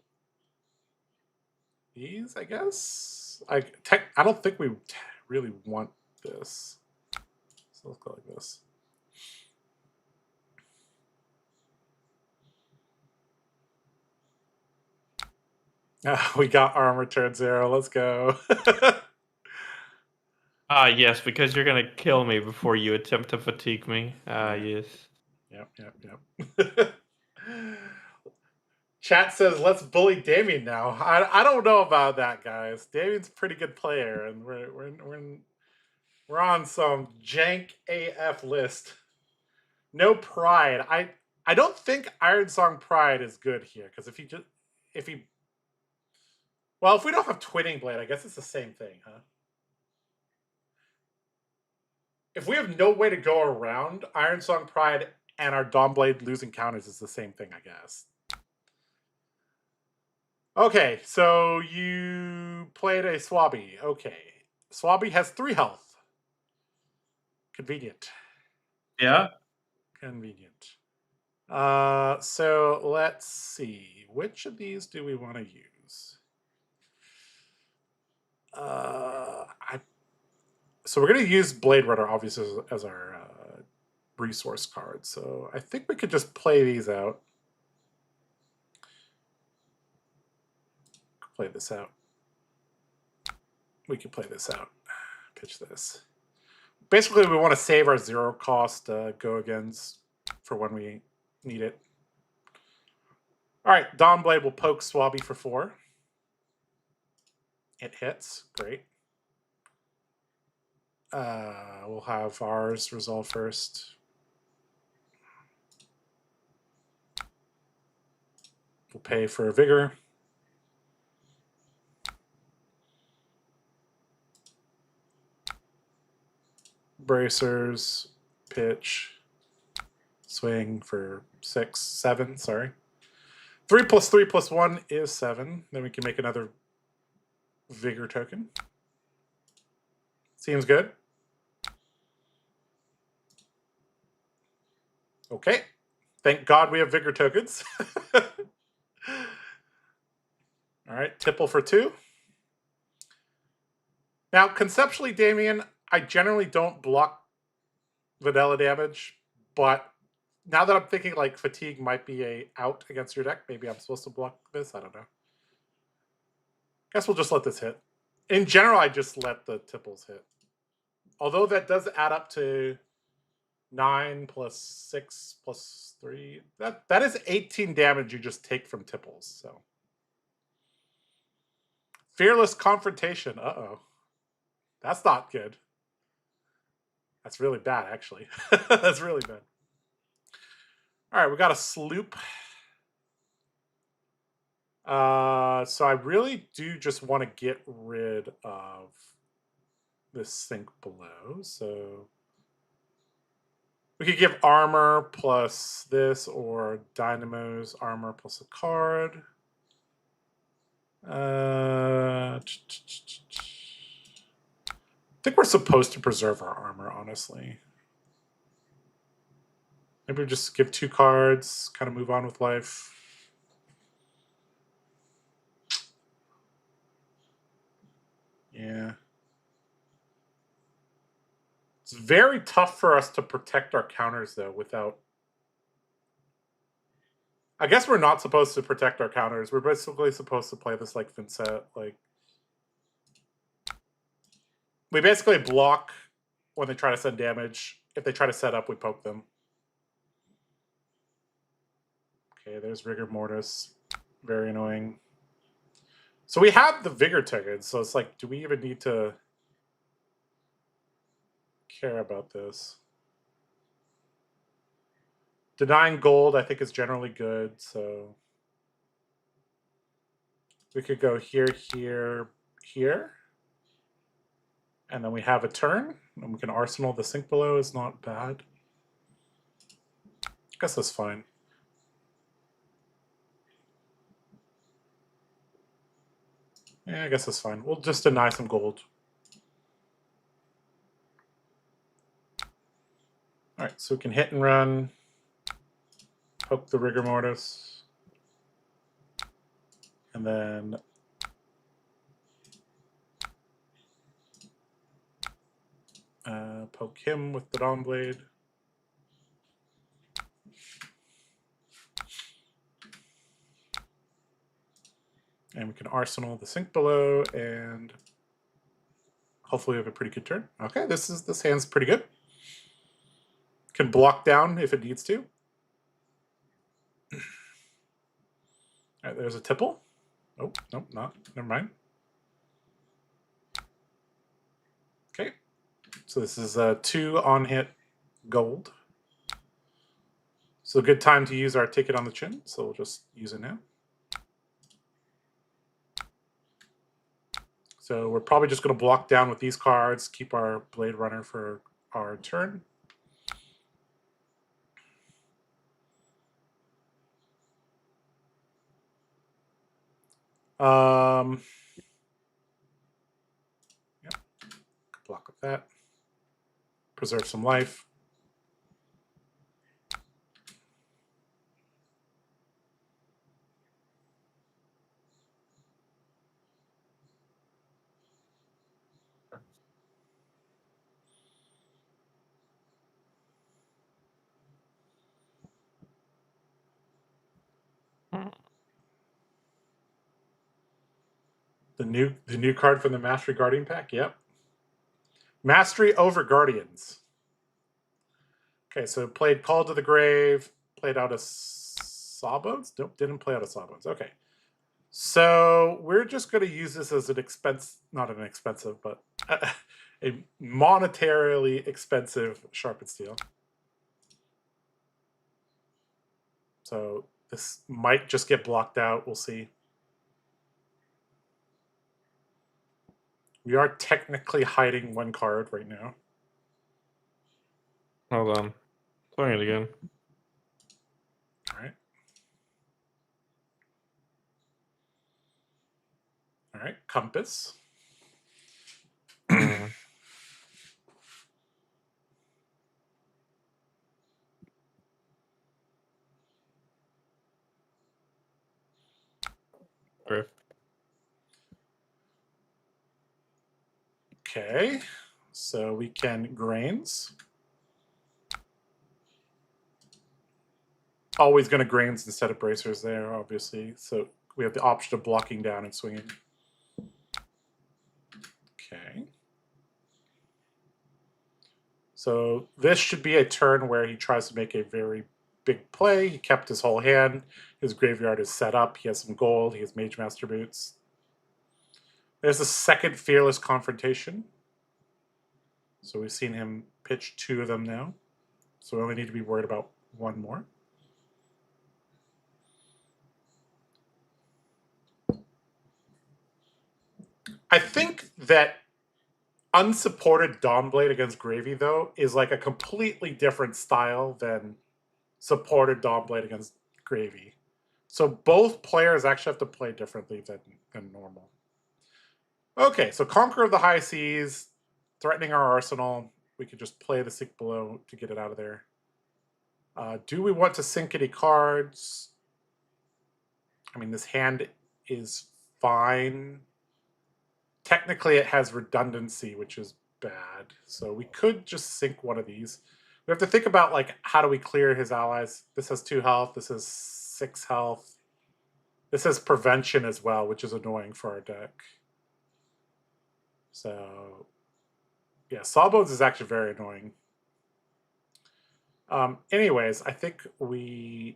these, I guess. I don't think we really want this. So let's go like this. We got armor turn 0. Let's go. Yes, because you're gonna kill me before you attempt to fatigue me. Yes. Yep. Chat says, let's bully Damien now. I don't know about that, guys. Damien's a pretty good player, and we're on some jank AF list. No Pride. I don't think Iron Song Pride is good here, because if we don't have Twinning Blade, I guess it's the same thing, huh? If we have no way to go around Iron Song Pride and our Dawnblade losing counters is the same thing, I guess. Okay, so you played a Swabby. Okay. Swabby has 3 health. Convenient. Yeah. Convenient. So let's see. Which of these do we want to use? So we're going to use Blade Runner, obviously, as our resource card. So I think we could just play these out. Play this out. We can play this out. Pitch this. Basically, we want to save our 0 cost go-agains for when we need it. All right, Dawnblade will poke Swabby for 4. It hits. Great. We'll have ours resolve first. We'll pay for Vigor. Bracers, pitch, swing for 6, 7, sorry. 3 + 3 + 1 is 7. Then we can make another Vigor token. Seems good. Okay. Thank God we have Vigor tokens. All right, Tipple for 2. Now, conceptually, Damien, I generally don't block vanilla damage, but now that I'm thinking like fatigue might be a out against your deck, maybe I'm supposed to block this. I don't know. Guess we'll just let this hit. In general, I just let the tipples hit. Although that does add up to 9 plus 6 plus 3. That is 18 damage you just take from tipples. So fearless confrontation. Uh-oh. That's not good. That's really bad, actually. That's really bad. All right, we got a sloop. So I really do just want to get rid of this sink below. So we could give armor plus this, or Dynamo's armor plus a card. I think we're supposed to preserve our armor, honestly. Maybe we just give 2 cards, kind of move on with life. Yeah. It's very tough for us to protect our counters, though, without... I guess we're not supposed to protect our counters. We're basically supposed to play this like Vincent. Like, we basically block when they try to send damage. If they try to set up, we poke them. Okay, there's Rigor Mortis. Very annoying. So we have the Vigor tickets, so it's like, do we even need to care about this? Denying gold, I think, is generally good, so we could go here, here, here. And then we have a turn, and we can arsenal. The sink below is not bad. I guess that's fine. Yeah, I guess that's fine. We'll just deny some gold. All right, so we can hit and run. Poke the Rigor Mortis. And then poke him with the Dawn Blade. And we can arsenal the sink below, and hopefully we have a pretty good turn. Okay, this hand's pretty good. Can block down if it needs to. All right, there's a tipple. Oh, nope, not. Never mind. Okay, so this is 2 on-hit gold. So a good time to use our ticket on the chin, so we'll just use it now. So we're probably just going to block down with these cards, keep our Blade Runner for our turn. Yep, block with that. Preserve some life. The new card from the Mastery Guardian pack. Yep. Mastery over Guardians. Okay, so played Call to the Grave, played out of Sawbones? Nope, didn't play out of Sawbones. Okay. So we're just going to use this as an not an expensive, but a monetarily expensive Sharpened Steel. So this might just get blocked out. We'll see. We are technically hiding 1 card right now. Hold on. Playing it again. All right. All right, Compass. Okay. Okay, so we can Grains. Always going to Grains instead of Bracers there, obviously. So we have the option of blocking down and swinging. So this should be a turn where he tries to make a very big play. He kept his whole hand. His graveyard is set up. He has some gold. He has Mage Master Boots. There's the second Fearless Confrontation. So we've seen him pitch 2 of them now. So we only need to be worried about 1 more. I think that unsupported Dawnblade against Gravy, though, is like a completely different style than supported Dawnblade against Gravy. So both players actually have to play differently than normal. Okay, so Conqueror of the High Seas, threatening our arsenal. We could just play the Sink Below to get it out of there. Do we want to sink any cards? I mean, this hand is fine. Technically, it has redundancy, which is bad. So we could just sink one of these. We have to think about, like, how do we clear his allies? This has 2 health. This has 6 health. This has prevention as well, which is annoying for our deck. So, yeah, Sawbones is actually very annoying. Anyways, I think we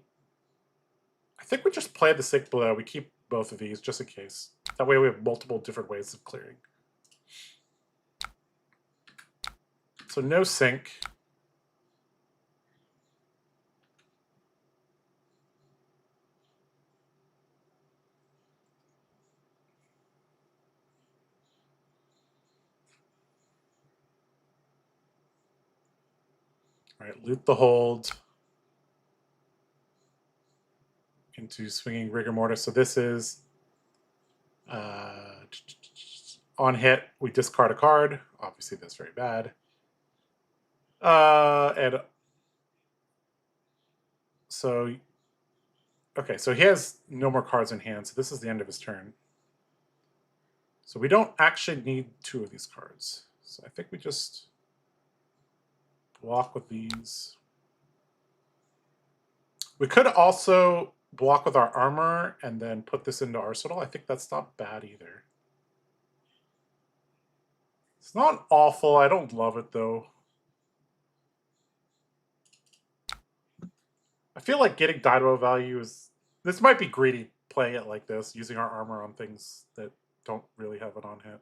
just play the Sink Below. We keep both of these just in case. That way we have multiple different ways of clearing. So no sink. All right, loot the hold into swinging rigor mortis. So this is on hit, we discard a card. Obviously, that's very bad. And so, okay, so he has no more cards in hand. So this is the end of his turn. So we don't actually need 2 of these cards. So I think we just block with these. We could also block with our armor and then put this into arsenal. I think that's not bad either. It's not awful. I don't love it, though. I feel like getting Dynamo value is... This might be greedy playing it like this, using our armor on things that don't really have an on-hit.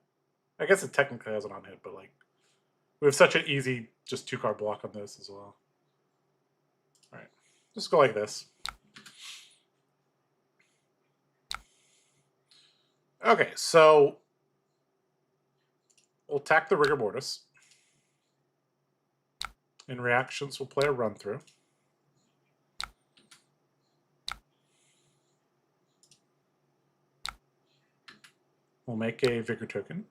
I guess it technically has an on-hit, but like we have such an easy just 2-card block on this as well. All right, just go like this. Okay, so we'll attack the Rigor Mortis. In reactions, we'll play a run-through. We'll make a Vigor token.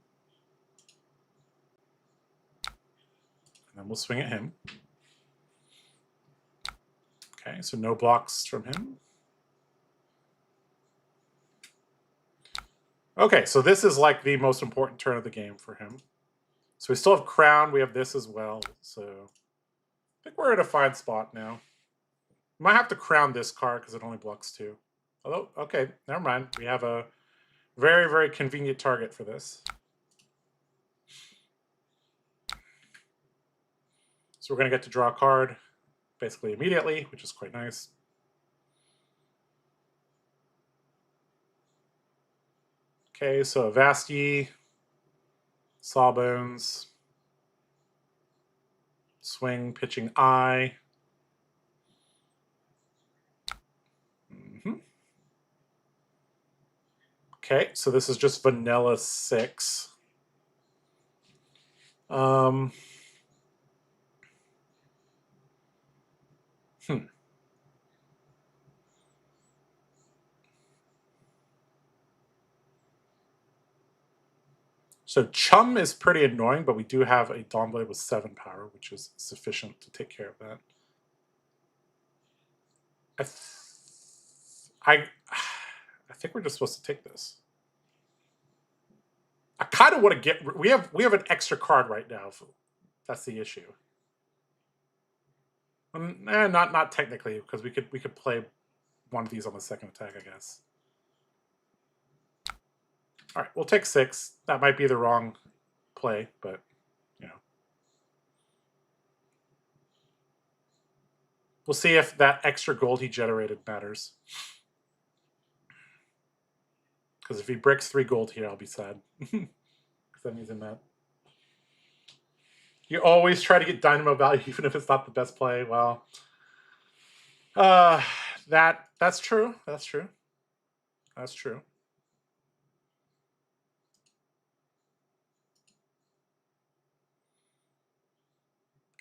And then we'll swing at him. Okay, so no blocks from him. Okay, so this is like the most important turn of the game for him. So we still have Crown. We have this as well. So I think we're in a fine spot now. We might have to Crown this card because it only blocks 2. Although, okay, never mind. We have a very, very convenient target for this. So we're going to get to draw a card basically immediately, which is quite nice. Okay, so Avasti, Sawbones, swing, pitching I. Okay, so this is just vanilla 6. So Chum is pretty annoying, but we do have a Dawnblade with 7 power, which is sufficient to take care of that. I think we're just supposed to take this. I kind of want to get... We have an extra card right now. That's the issue. Not technically, because we could play one of these on the second attack, I guess. All right, we'll take 6. That might be the wrong play, but, you know. We'll see if that extra gold he generated matters. Because if he bricks 3 gold here, I'll be sad. Because that means in that. You always try to get dynamo value, even if it's not the best play. Well, that's true. That's true. That's true.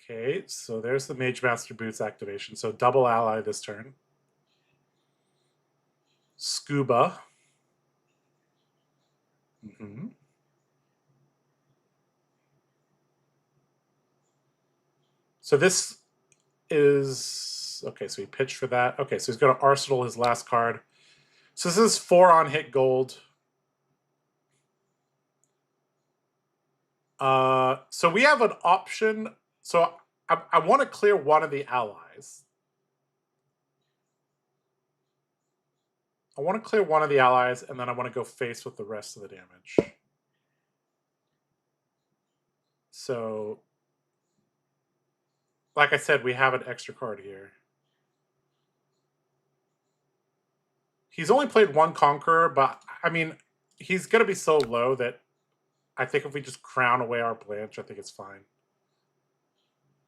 Okay, so there's the Mage Master Boots activation. So double ally this turn. Scuba. Mm-hmm. So this is... Okay, so he pitched for that. Okay, so he's going to Arsenal his last card. So this is 4 on hit gold. So we have an option. So I want to clear one of the allies. I want to clear one of the allies, and then I want to go face with the rest of the damage. So, like I said, we have an extra card here. He's only played 1 Conqueror, but, I mean, he's going to be so low that I think if we just crown away our Blanche, I think it's fine.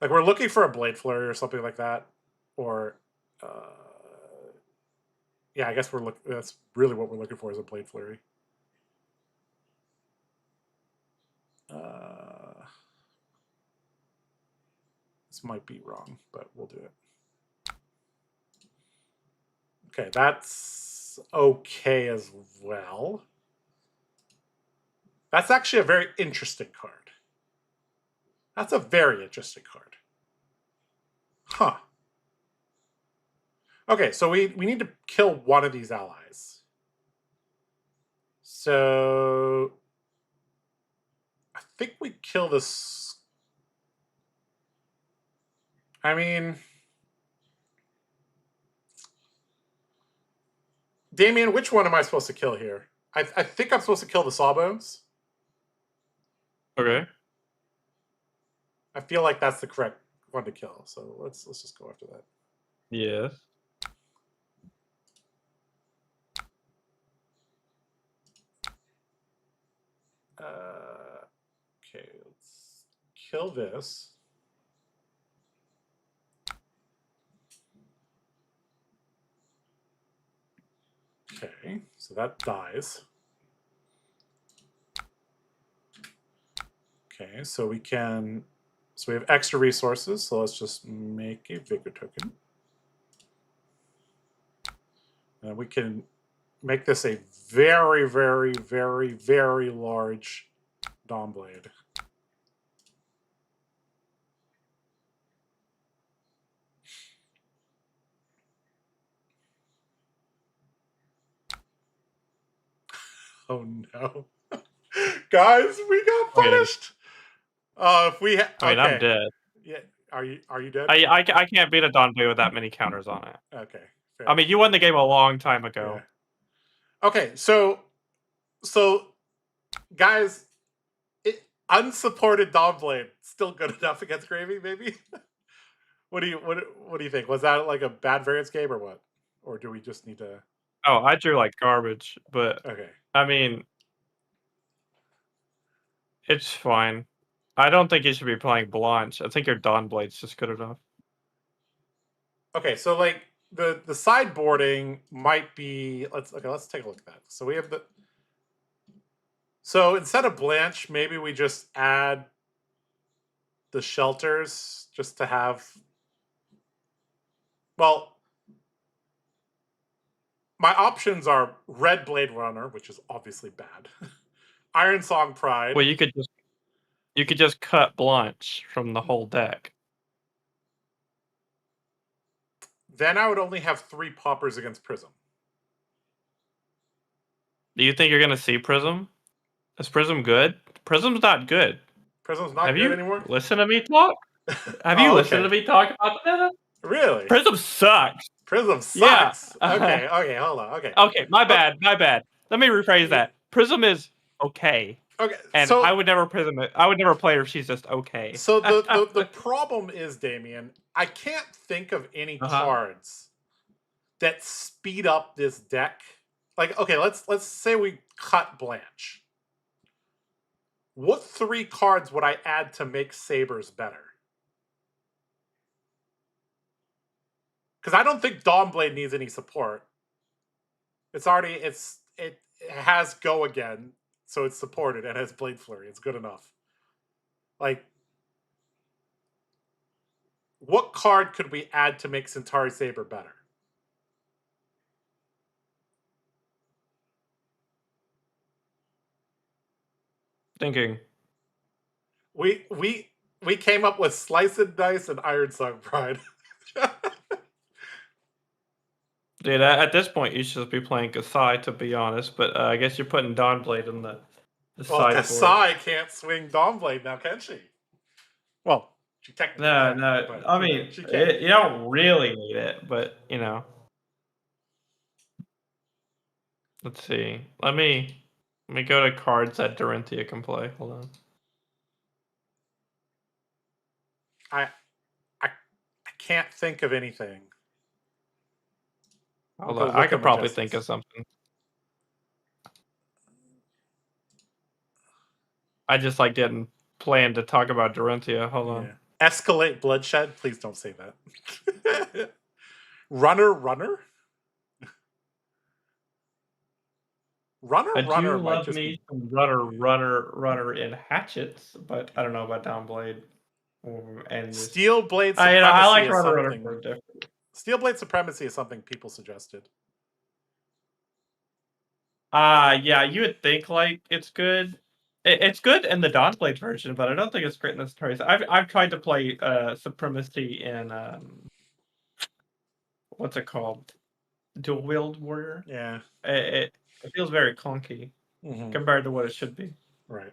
Like, we're looking for a Blade Flurry or something like that. Or, yeah, I guess that's really what we're looking for is a Blade Flurry. This might be wrong, but we'll do it. Okay, that's okay as well. That's actually a very interesting card. That's a very interesting card. Huh. Okay, so we need to kill one of these allies. So I think we kill this. I mean, Damien, which one am I supposed to kill here? I think I'm supposed to kill the Sawbones. Okay. I feel like that's the correct one to kill. So let's just go after that. Yes. Okay, let's kill this. Okay, so that dies. Okay, so we can... So we have extra resources, so let's just make a Vigor token. And we can make this a very, very, very, very large Dawnblade. Oh no. Guys, we got punished! If we okay. I mean, I'm dead. Yeah, are you dead? I can't beat a Dawnblade with that many counters on it. Okay. Fair. I mean, you won the game a long time ago. Yeah. Okay, so guys, unsupported Dawnblade still good enough against Gravy, maybe? What do you think? Was that like a bad variance game or what? Or do we just need to... Oh, I drew like garbage, but okay. I mean, it's fine. I don't think you should be playing Blanche. I think your Dawnblade's just good enough. Okay, so like the sideboarding might be... Let's take a look at that. So we have the... So instead of Blanche, maybe we just add the shelters just to have... Well, my options are Red Blade Runner, which is obviously bad. Iron Song Pride. Well, you could just cut Blanche from the whole deck. Then I would only have 3 poppers against Prism. Do you think you're gonna see Prism? Is Prism good? Prism's not good. Prism's not good anymore? Listen to me talk? Have you listened to me talk about that? Really? Prism sucks. Prism sucks. Yeah. Okay, hold on. Okay. Okay, my bad. Let me rephrase that. Prism is okay. Okay, And so I would never play them. I would never play her if she's just okay. so the problem is, Damien, I can't think of any Uh-huh. cards that speed up this deck. Like, okay, let's say we cut Blanche. What 3 cards would I add to make Sabers better? Because I don't think Dawnblade needs any support. It has Go Again, so it's supported and has Blade Flurry. It's good enough. Like, what card could we add to make Centauri Saber better? Thinking. We came up with Slice and Dice and Iron Song Pride. Dude, at this point, you should just be playing Kasai, to be honest. But I guess you're putting Dawnblade in the Well, sideboard. Kasai can't swing Dawnblade now, can she? Well, she technically can. No. But, I mean, she can't. you don't really need it, but you know. Let's see. Let me go to cards that Dorinthea can play. Hold on. I can't think of anything. Hold on. I could probably think of something. I just didn't plan to talk about Dorinthea. Hold on. Escalate Bloodshed. Please don't say that. Runner. I do love me some runner in hatchets, but I don't know about Downblade. And Steel Blade Supremacy. I like runner for different. Steel Blade Supremacy is something people suggested. Yeah, you would think it's good. It's good in the Dawnblade version, but I don't think it's great in the stories. I've tried to play Supremacy in what's it called? Dual Wield Warrior. Yeah. It feels very clunky compared to what it should be. Right.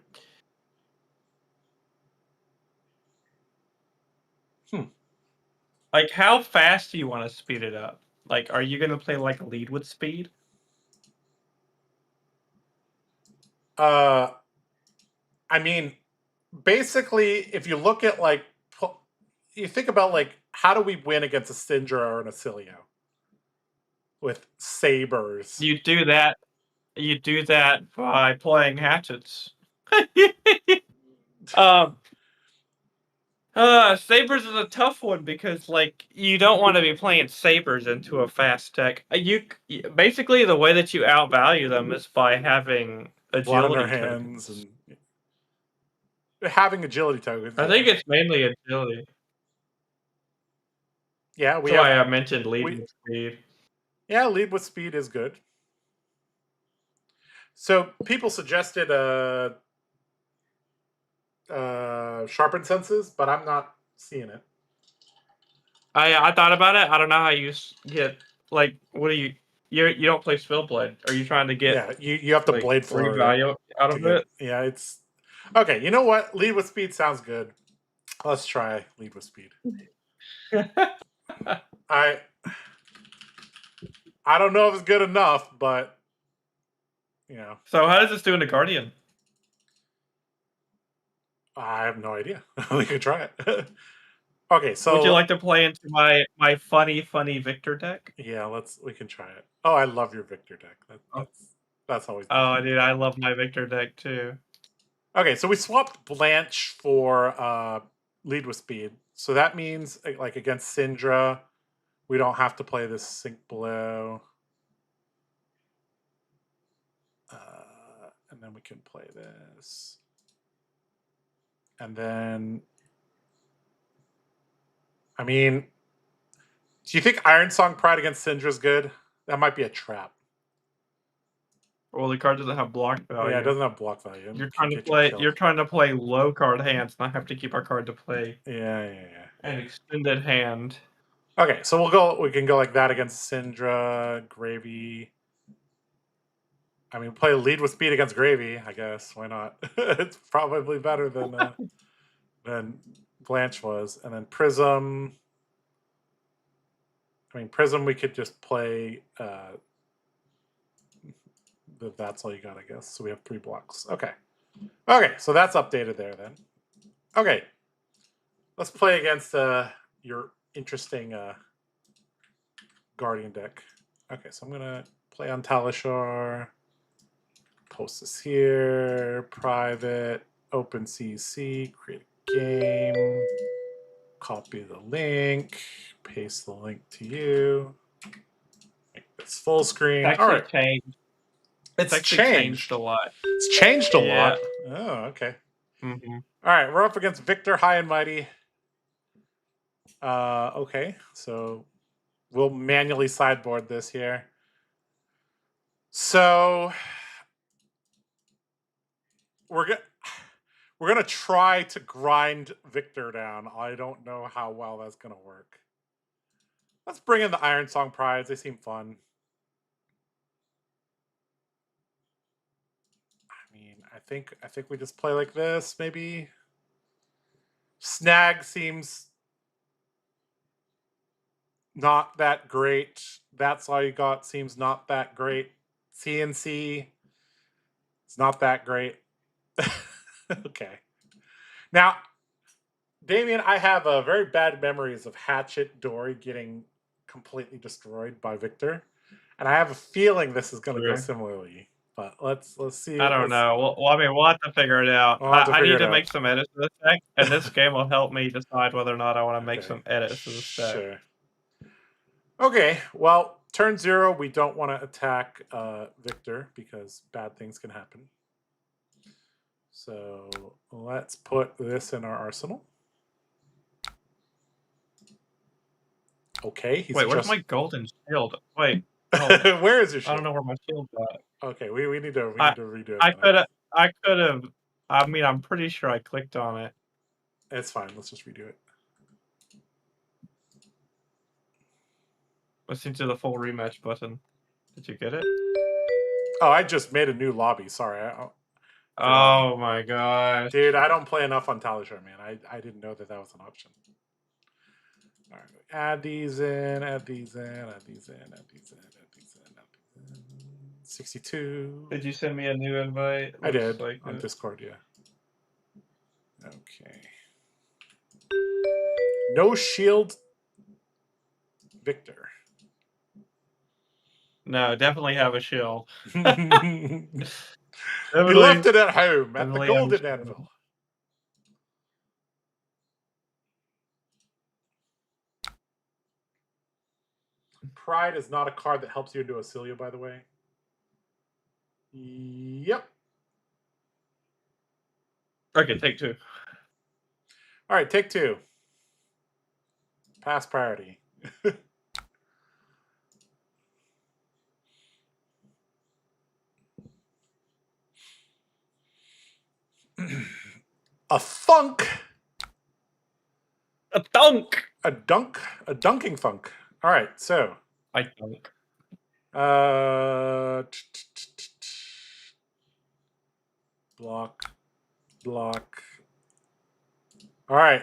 Like, how fast do you want to speed it up? Like, are you gonna play lead with speed? I mean, basically, if you look at you think about how do we win against a Syndra or an Acilio with sabers? You do that by playing hatchets. Sabers is a tough one because you don't want to be playing sabers into a fast deck. You basically the way that you outvalue them is by having agility hands and having agility tokens. I think it's mainly agility. Yeah, that's why I mentioned lead with speed. Yeah, lead with speed is good. So people suggested sharpened senses, but I'm not seeing it. I thought about it. I don't know how you get what do you don't play Spellblade. Are you trying to get you have to blade free value out of it? Yeah, it's okay. You know what? Lead with speed sounds good. Let's try lead with speed. I don't know if it's good enough, but So how does this do in the Guardian? I have no idea. We could try it. Okay, so would you like to play into my funny Victor deck? Yeah, we can try it. Oh, I love your Victor deck. That's always. Oh, dude, I love my Victor deck too. Okay, so we swapped Blanche for lead with speed. So that means against Syndra, we don't have to play this Sink Below. And then we can play this. And then, I mean, do you think Iron Song Pride against Syndra is good? That might be a trap. Well, the card doesn't have block value. Yeah, it doesn't have block value. You're trying to play low card hands, and I have to keep our card to play. Yeah. An extended hand. Okay, so we can go like that against Syndra, Gravy. I mean, play lead with speed against Gravy, I guess. Why not? It's probably better than Blanche was. And then Prism. I mean, Prism, we could just play. That's all you got, I guess. So we have 3 blocks. Okay. Okay, so that's updated there then. Okay, let's play against your interesting Guardian deck. Okay, so I'm gonna play on Talishar. Post this here. Private. OpenCC. Create a game. Copy the link. Paste the link to you. Make this full screen. It's All actually right. changed. It's actually changed changed. a lot. It's changed a lot. Yeah. Oh, okay. Mm-hmm. All right, we're up against Victor High and Mighty. Okay, so we'll manually sideboard this here. So we're gonna try to grind Victor down. I don't know how well that's gonna work. Let's bring in the Iron Song Prides. They seem fun. I mean, I think we just play like this, maybe. Snag seems not that great. That's all you got seems not that great. CNC, it's not that great. Okay. Now, Damien, I have very bad memories of Hatchet Dory getting completely destroyed by Victor, and I have a feeling this is going to go similarly. But let's see. I don't know. Well, I mean, we'll have to figure it out. We'll have to I figure need it to out. make some edits to this deck, and this game will help me decide whether or not I want to make some edits to this deck. Sure. Okay, well, turn 0, we don't want to attack Victor because bad things can happen. So let's put this in our arsenal. Okay, he's Wait, where's my golden shield? Wait, oh, where is your shield? I don't know where my shield's at. Okay, we need to redo it. I could have. I mean, I'm pretty sure I clicked on it. It's fine. Let's just redo it. Let's do the full rematch button. Did you get it? Oh, I just made a new lobby. Sorry. Oh my gosh. Dude, I don't play enough on Talishar, man. I didn't know that was an option. All right, add these in, add these in, add these in, add these in, add these in, add these in. 62. Did you send me a new invite? I did on Discord, yeah. Okay. No shield, Victor. No, definitely have a shield. You left it at home at the Golden Anvil. Pride is not a card that helps you into Acelia, by the way. Yep. Okay, take 2. All right, take 2. Pass priority. A thunk. A thunk. A dunk. A dunking thunk. All right, so. I dunk. Block. Block. All right.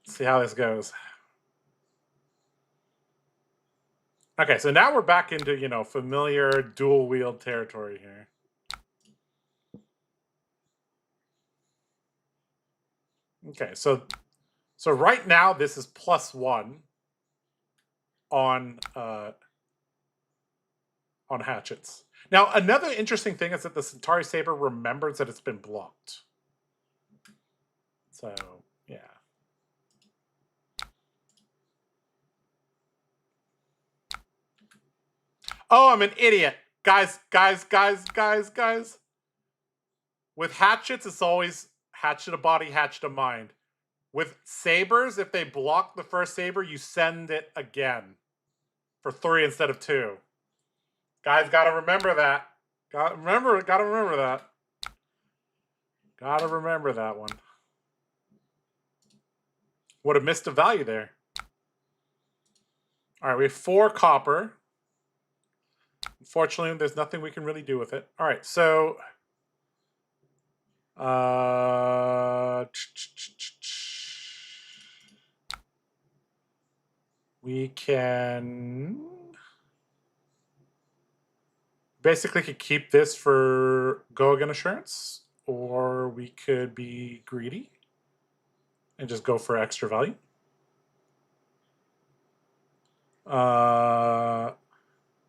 Let's see how this goes. Okay, so now we're back into, familiar dual wield territory here. Okay, so right now this is +1 on hatchets. Now, another interesting thing is that the Centauri Saber remembers that it's been blocked. So, yeah. Oh, I'm an idiot. Guys. With hatchets, it's always hatchet a body, hatchet a mind. With sabers, if they block the first saber, you send it again for 3 instead of 2. Guys, gotta remember that. Gotta remember that. Gotta remember that one. Would have missed a value there. All right, we have 4 copper. Unfortunately, there's nothing we can really do with it. All right, so we can basically could keep this for go again assurance, or we could be greedy and just go for extra value.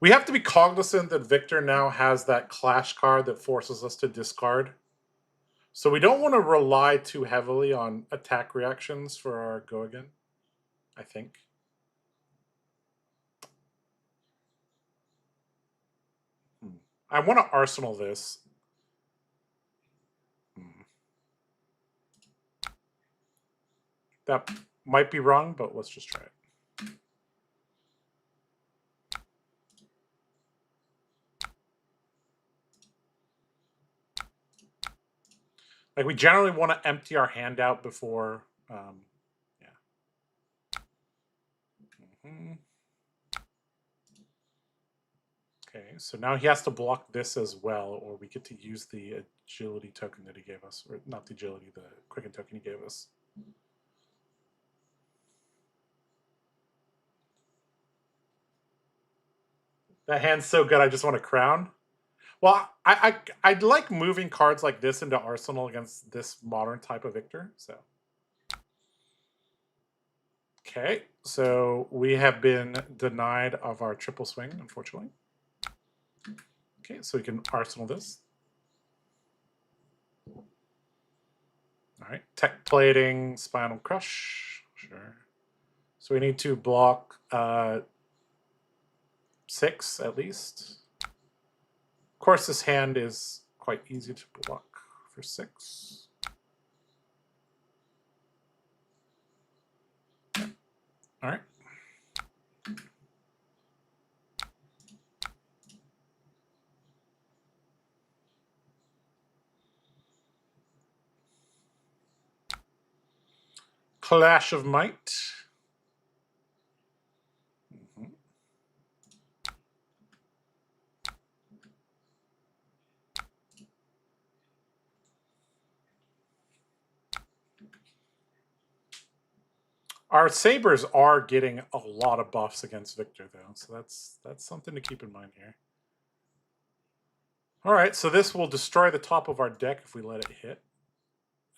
We have to be cognizant that Victor now has that clash card that forces us to discard. So we don't want to rely too heavily on attack reactions for our go again, I think. I want to arsenal this. That might be wrong, but let's just try it. Like, we generally want to empty our hand out before, yeah. Okay, so now he has to block this as well, or we get to use the agility token that he gave us. Or not the agility, the quicken token he gave us. That hand's so good, I just want to crown. Well, I'd like moving cards like this into Arsenal against this modern type of Victor, so. Okay, so we have been denied of our triple swing, unfortunately. Okay, so we can Arsenal this. All right, tech plating, spinal crush, sure. So we need to block 6 at least. Of course, this hand is quite easy to block for 6. All right. Clash of Might. Our sabers are getting a lot of buffs against Victor, though, so that's something to keep in mind here. All right, so this will destroy the top of our deck if we let it hit.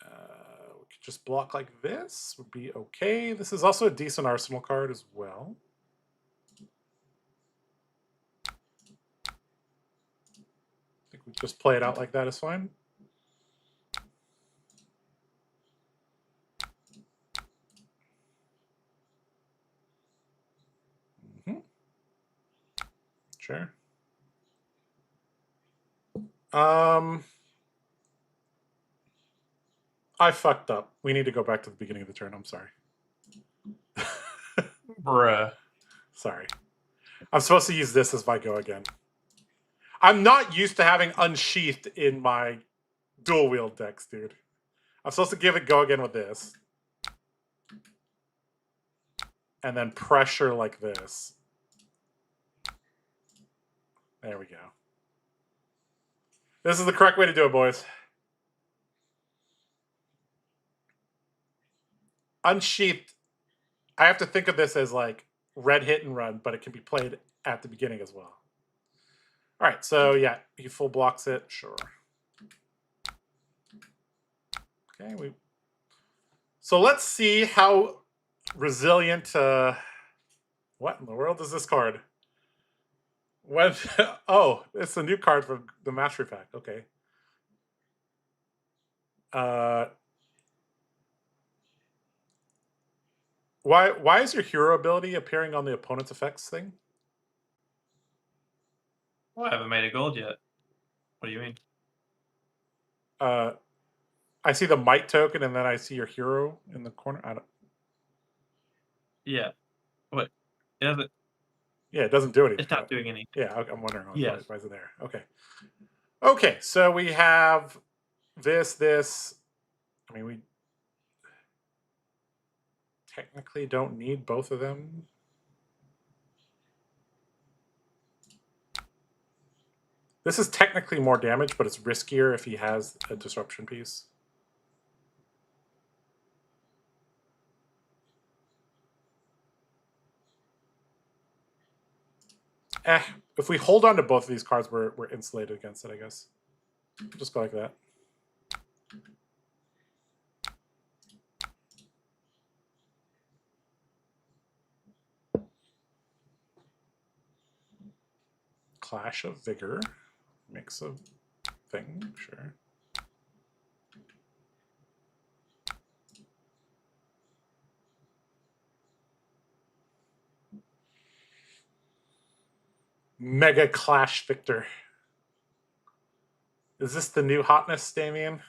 We could just block like this, would be okay. This is also a decent arsenal card as well. I think we just play it out like that is fine. Sure. I fucked up. We need to go back to the beginning of the turn. I'm sorry. Bruh. Sorry. I'm supposed to use this as my go again. I'm not used to having unsheathed in my dual wield decks, dude. I'm supposed to give it go again with this. And then pressure like this. There we go. This is the correct way to do it, boys. Unsheathed. I have to think of this as like red hit and run, but it can be played at the beginning as well. All right, so yeah, he full blocks it, sure. Okay, so let's see how resilient. What in the world is this card? When? Oh, it's a new card from the Mastery Pack. Okay. Why is your hero ability appearing on the opponent's effects thing? Well, I haven't made a gold yet. What do you mean? I see the might token, and then I see your hero in the corner. I don't. Yeah. What? It doesn't. Yeah, it doesn't do anything. It's not doing anything. Yeah, I'm wondering Yes. why is it there? Okay. Okay, so we have this. I mean, we technically don't need both of them. This is technically more damage, but it's riskier if he has a disruption piece. if we hold on to both of these cards, we're insulated against it, I guess. Just go like that. Clash of Vigor. Mix of thing, sure. Mega Clash Victor. Is this the new hotness, Damien?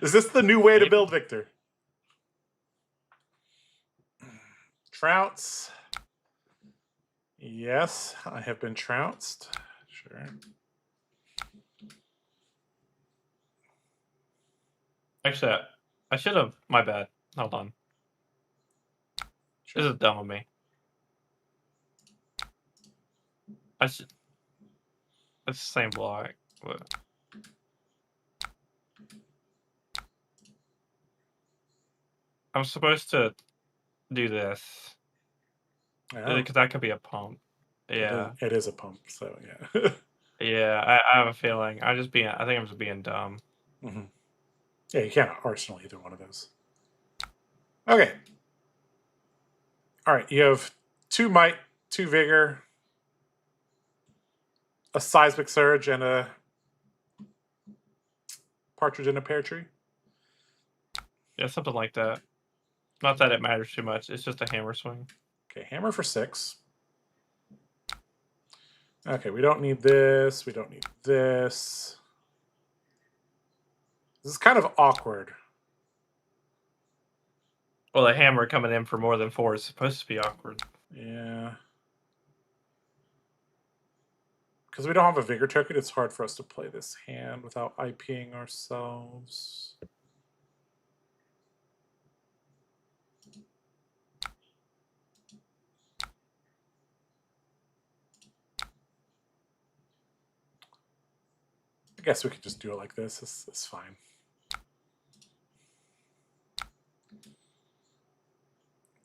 Is this the new way to build Victor? Trouts. Yes, I have been trounced. Sure. Actually, I should have. My bad. Hold on. Sure. This is dumb of me. I should. It's the same block. But... I'm supposed to do this. Because that could be a pump. Yeah. It is a pump, so yeah. Yeah, I have a feeling. I think I'm just being dumb. Mm-hmm. Yeah, you can't arsenal either one of those. Okay. All right, you have 2 might, 2 vigor, a seismic surge, and a partridge in a pear tree. Yeah, something like that. Not that it matters too much. It's just a hammer swing. Okay, hammer for 6. Okay, we don't need this. We don't need this. This is kind of awkward. Well, a hammer coming in for more than 4 is supposed to be awkward. Yeah. Because we don't have a vigor token, it's hard for us to play this hand without IPing ourselves. I guess we could just do it like this. It's fine.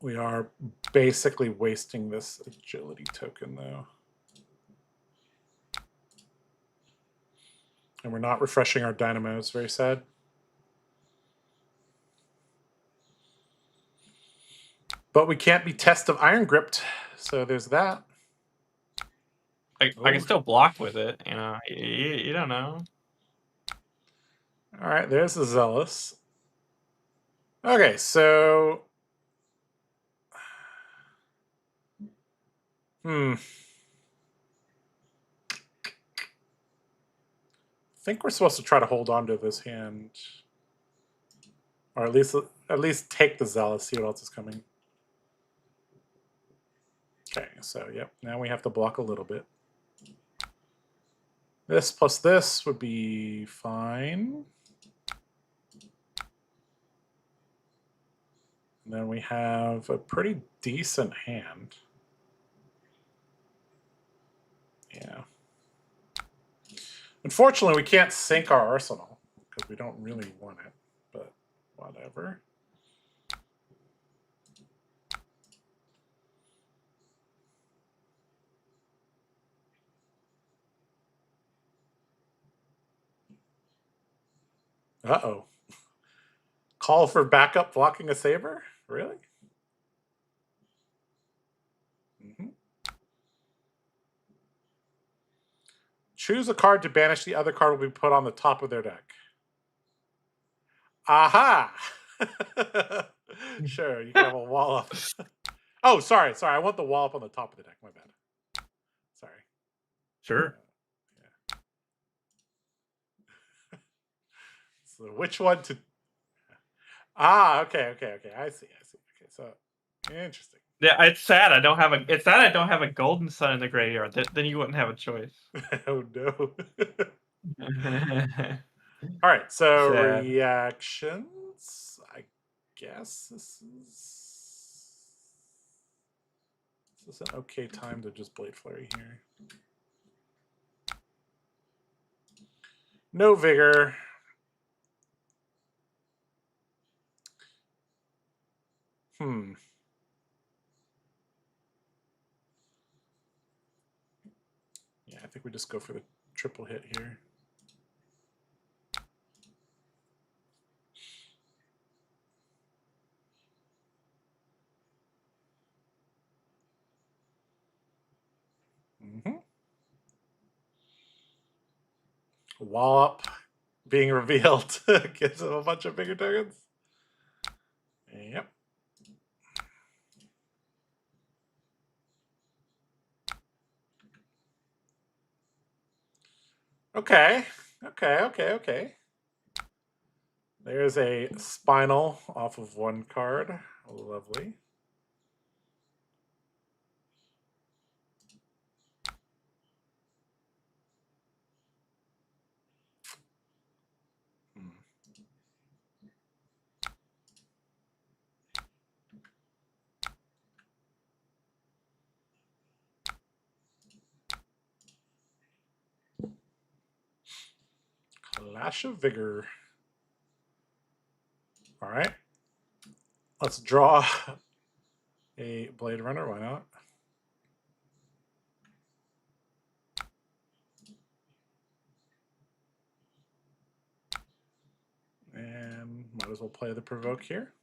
We are basically wasting this agility token, though. And we're not refreshing our dynamos. Very sad. But we can't be test of iron gripped, so there's that. I can still block with it, you know. You don't know. All right, there's the Zealous. Okay, so... I think we're supposed to try to hold on to this hand. Or at least take the Zealous, see what else is coming. Okay, so yep, now we have to block a little bit. This plus this would be fine. And then we have a pretty decent hand. Yeah. Unfortunately, we can't sink our arsenal because we don't really want it, but whatever. Uh-oh. Call for backup blocking a saber? Really? Mm-hmm. Choose a card to banish. The other card will be put on the top of their deck. Aha! Sure, you can have a wall up. Oh, sorry. I want the wall up on the top of the deck. My bad. Sorry. Sure. Yeah. So which one to... Ah, okay. I see. Okay, so interesting. Yeah, it's sad I don't have a golden sun in the graveyard. Then you wouldn't have a choice. Oh no. All right, so sad. Reactions. I guess this is an okay time to just Blade Flurry here. No vigor. I think we just go for the triple hit here. Wallop being revealed gives him a bunch of bigger tokens. Yep. Okay. There's a spinal off of one card. Lovely. Clash of Vigor. All right. Let's draw a Blade Runner. Why not? And might as well play the Provoke here.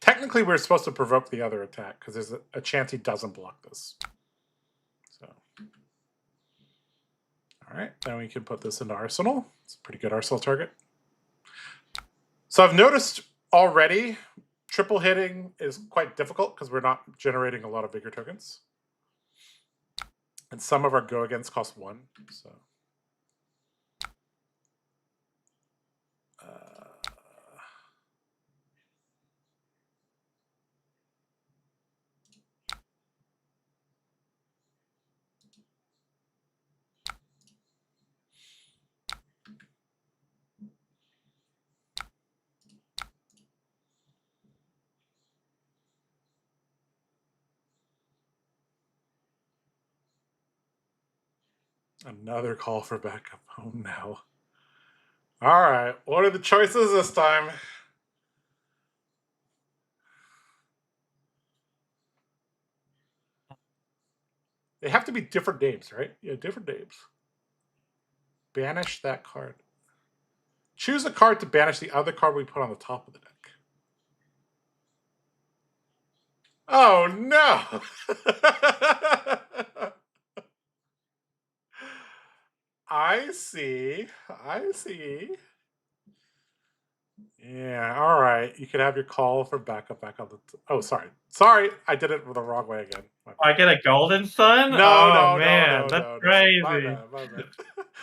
Technically, we're supposed to provoke the other attack because there's a chance he doesn't block this. So, all right, then we can put this into Arsenal. It's a pretty good Arsenal target. So I've noticed already triple hitting is quite difficult because we're not generating a lot of Vigor tokens. And some of our go against cost 1. So another call for backup. Oh no. All right, what are the choices this time? They have to be different names, right? Yeah, different names. Banish that card. Choose a card to banish the other card we put on the top of the deck. Oh no! I see. Yeah, all right. You can have your call for backup back on the... Oh, sorry. Sorry, I did it the wrong way again. I get a golden sun? No, man, that's crazy. My bad.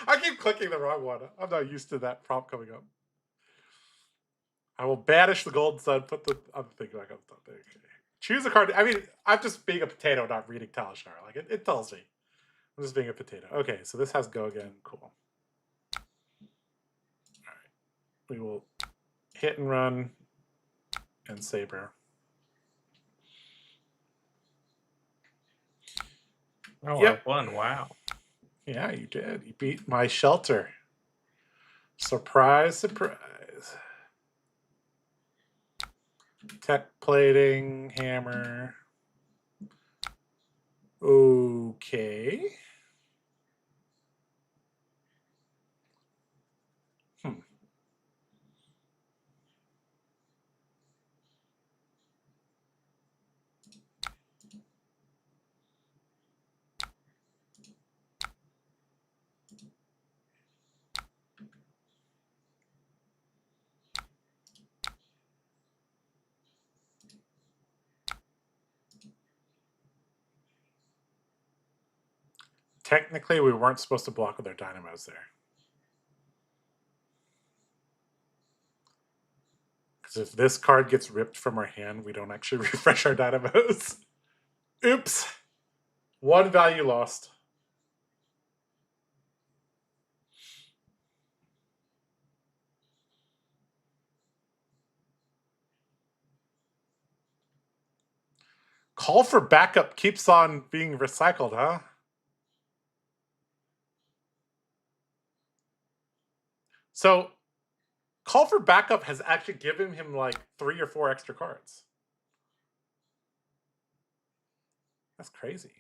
I keep clicking the wrong one. I'm not used to that prompt coming up. I will banish the golden sun, put the other thing back up. Okay. Choose a card. I mean, I'm just being a potato, not reading Talishar. Like, it tells me. I'm just being a potato. Okay, so this has go again. Cool. All right. We will hit and run and saber. Oh, yep. I won. Wow. Yeah, you did. You beat my shelter. Surprise, surprise. Tech plating, hammer. Okay. Technically, we weren't supposed to block with our dynamos there. Because if this card gets ripped from our hand, we don't actually refresh our dynamos. Oops. 1 value lost. Call for backup keeps on being recycled, huh? So, call for backup has actually given him like 3 or 4 extra cards. That's crazy.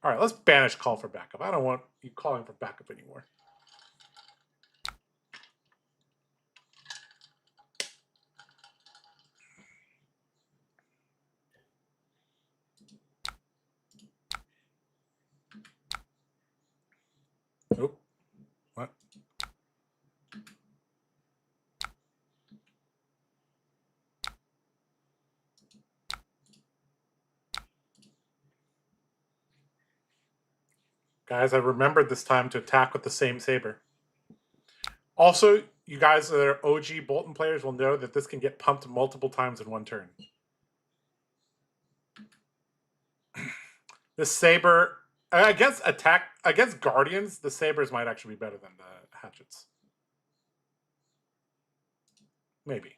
All right, let's banish call for backup. I don't want you calling for backup anymore. Nope. What? Guys, I remembered this time to attack with the same saber. Also, you guys that are OG Bolton players will know that this can get pumped multiple times in one turn. This saber, against Guardians, the sabers might actually be better than the hatchets. Maybe.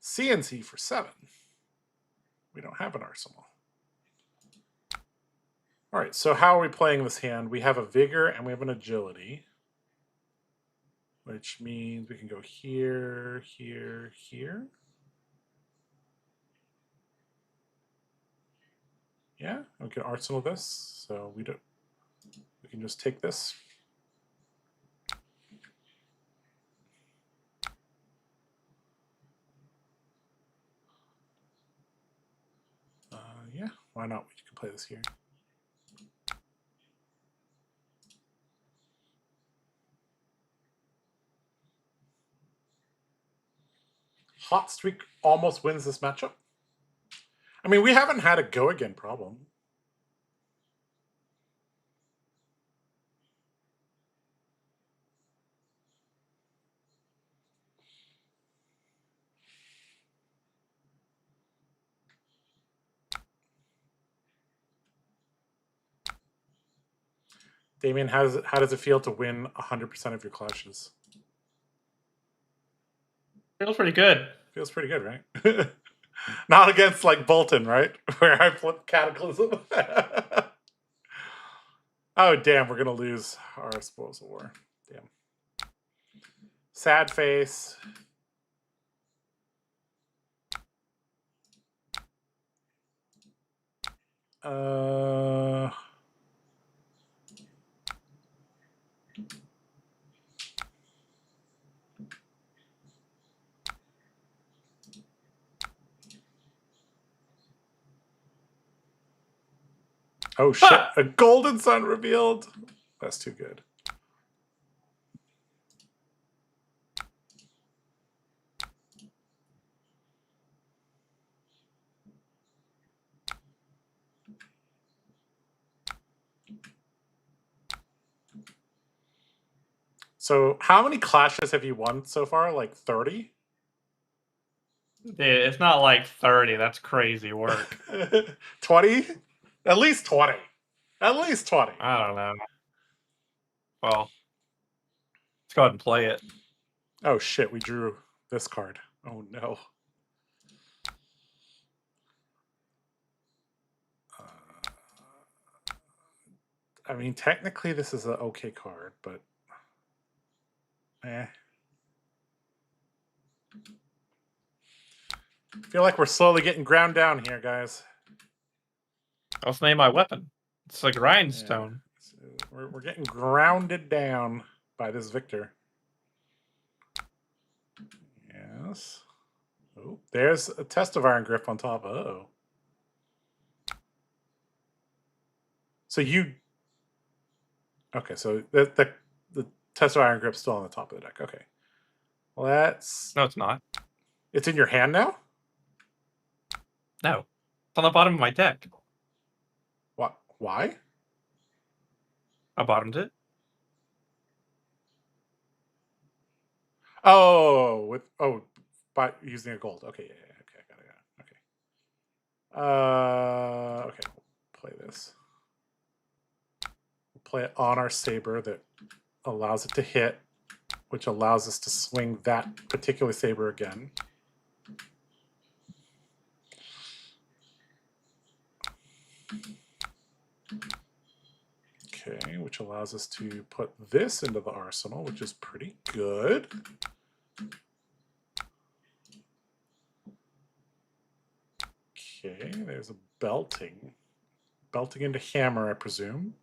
CNC for 7. We don't have an arsenal. All right, so how are we playing this hand? We have a vigor and we have an agility, which means we can go here, here, here. Yeah, we can arsenal this, so we can just take this. Yeah, why not? We can play this here. Hot Streak almost wins this matchup. I mean, we haven't had a go again problem. Damien, how does it feel to win 100% of your clashes? Feels pretty good. Feels pretty good, right? Not against like Bolton, right? Where I flip Cataclysm. Oh, damn, we're going to lose our Spoils of War. Damn. Sad face. Oh shit, a golden sun revealed. That's too good. So how many clashes have you won so far? Like 30? Dude, it's not like 30. That's crazy work. 20? At least 20. At least 20. I don't know. Well, let's go ahead and play it. Oh shit, we drew this card. Oh no. I mean, technically this is an okay card, but I feel like we're slowly getting ground down here, guys. Let's name my weapon. It's a grindstone. Yeah. We're getting grounded down by this victor. Yes. Oh, there's a test of Iron Grip on top. Oh. So you... Okay, so the test of Iron Grip's still on the top of the deck. Okay. Well, that's... No, it's not. It's in your hand now? No. It's on the bottom of my deck. What? Why? I bottomed it. Oh, by using a gold. Okay, yeah, okay, I got it. Okay. Okay, we'll play this. We'll play it on our saber that allows it to hit, which allows us to swing that particular saber again. Okay, which allows us to put this into the arsenal, which is pretty good. Okay, there's a belting. Belting into hammer, I presume.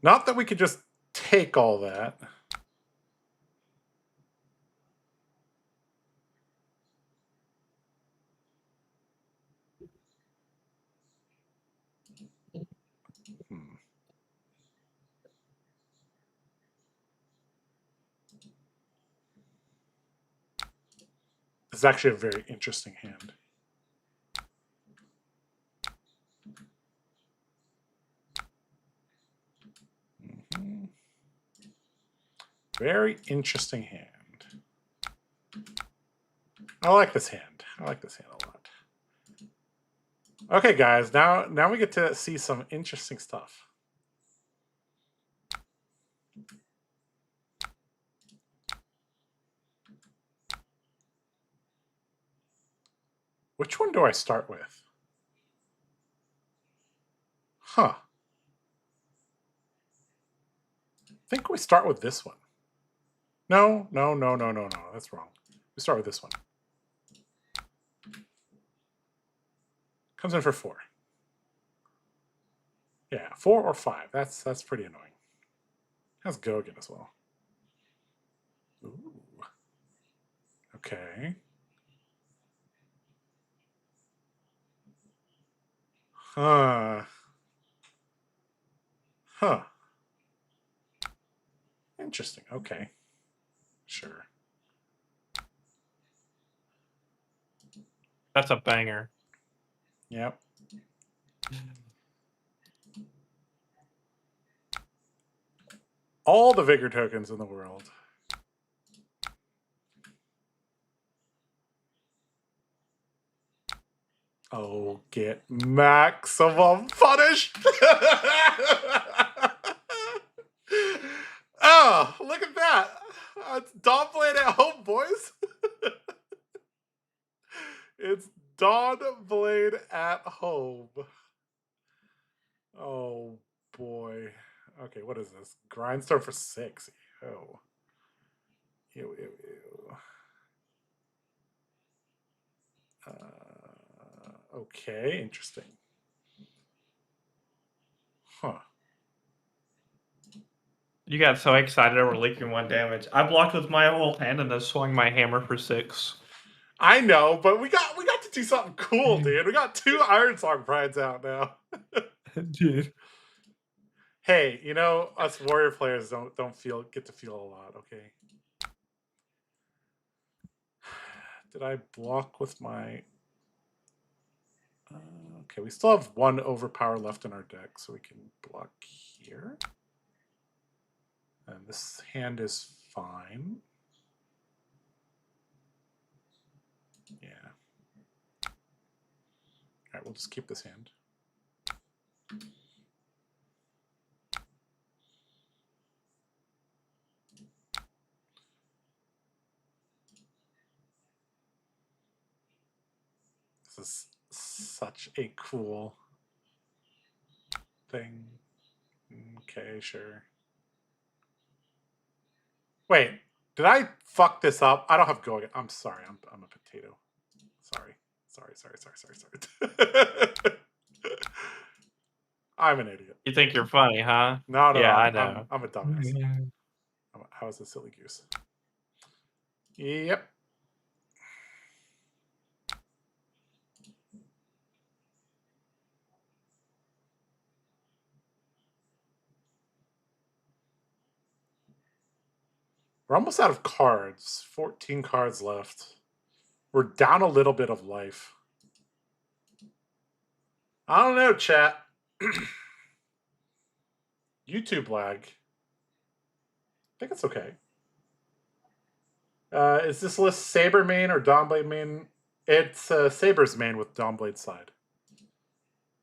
Not that we could just take all that. This is actually a very interesting hand. Very interesting hand. I like this hand. I like this hand a lot. Okay, guys, now we get to see some interesting stuff. Which one do I start with? Huh. I think we start with this one. No. That's wrong. We start with this one. Comes in for 4. Yeah, 4 or 5. That's pretty annoying. Has go again as well. Ooh. Okay. Huh. Interesting. Okay. Sure. That's a banger. Yep. All the vigor tokens in the world. Oh, get maximum punished. Oh, look at that. It's Dawnblade at home, boys. It's Dawnblade at home. Oh, boy. Okay, what is this? Grindstone for 6. Oh. Ew. Okay, interesting. Huh. You got so excited over leaking 1 damage. I blocked with my whole hand and then swung my hammer for 6. I know, but we got to do something cool, dude. We got 2 Iron Song Prides out now. Dude. Hey, you know, us warrior players don't get to feel a lot, okay? Did I block with my... okay, we still have 1 overpower left in our deck, so we can block here. And this hand is fine. Yeah. Alright, we'll just keep this hand. This is such a cool thing. Okay, sure. Wait, did I fuck this up? I don't have go again. I'm sorry. I'm a potato. Sorry. I'm an idiot. You think you're funny, huh? No, Yeah, I know. I'm a dumbass. I was a silly goose. Yep. We're almost out of cards. 14 cards left. We're down a little bit of life. I don't know, chat. YouTube lag. I think it's okay. Is this list Saber main or Dawnblade main? It's Saber's main with Dawnblade side.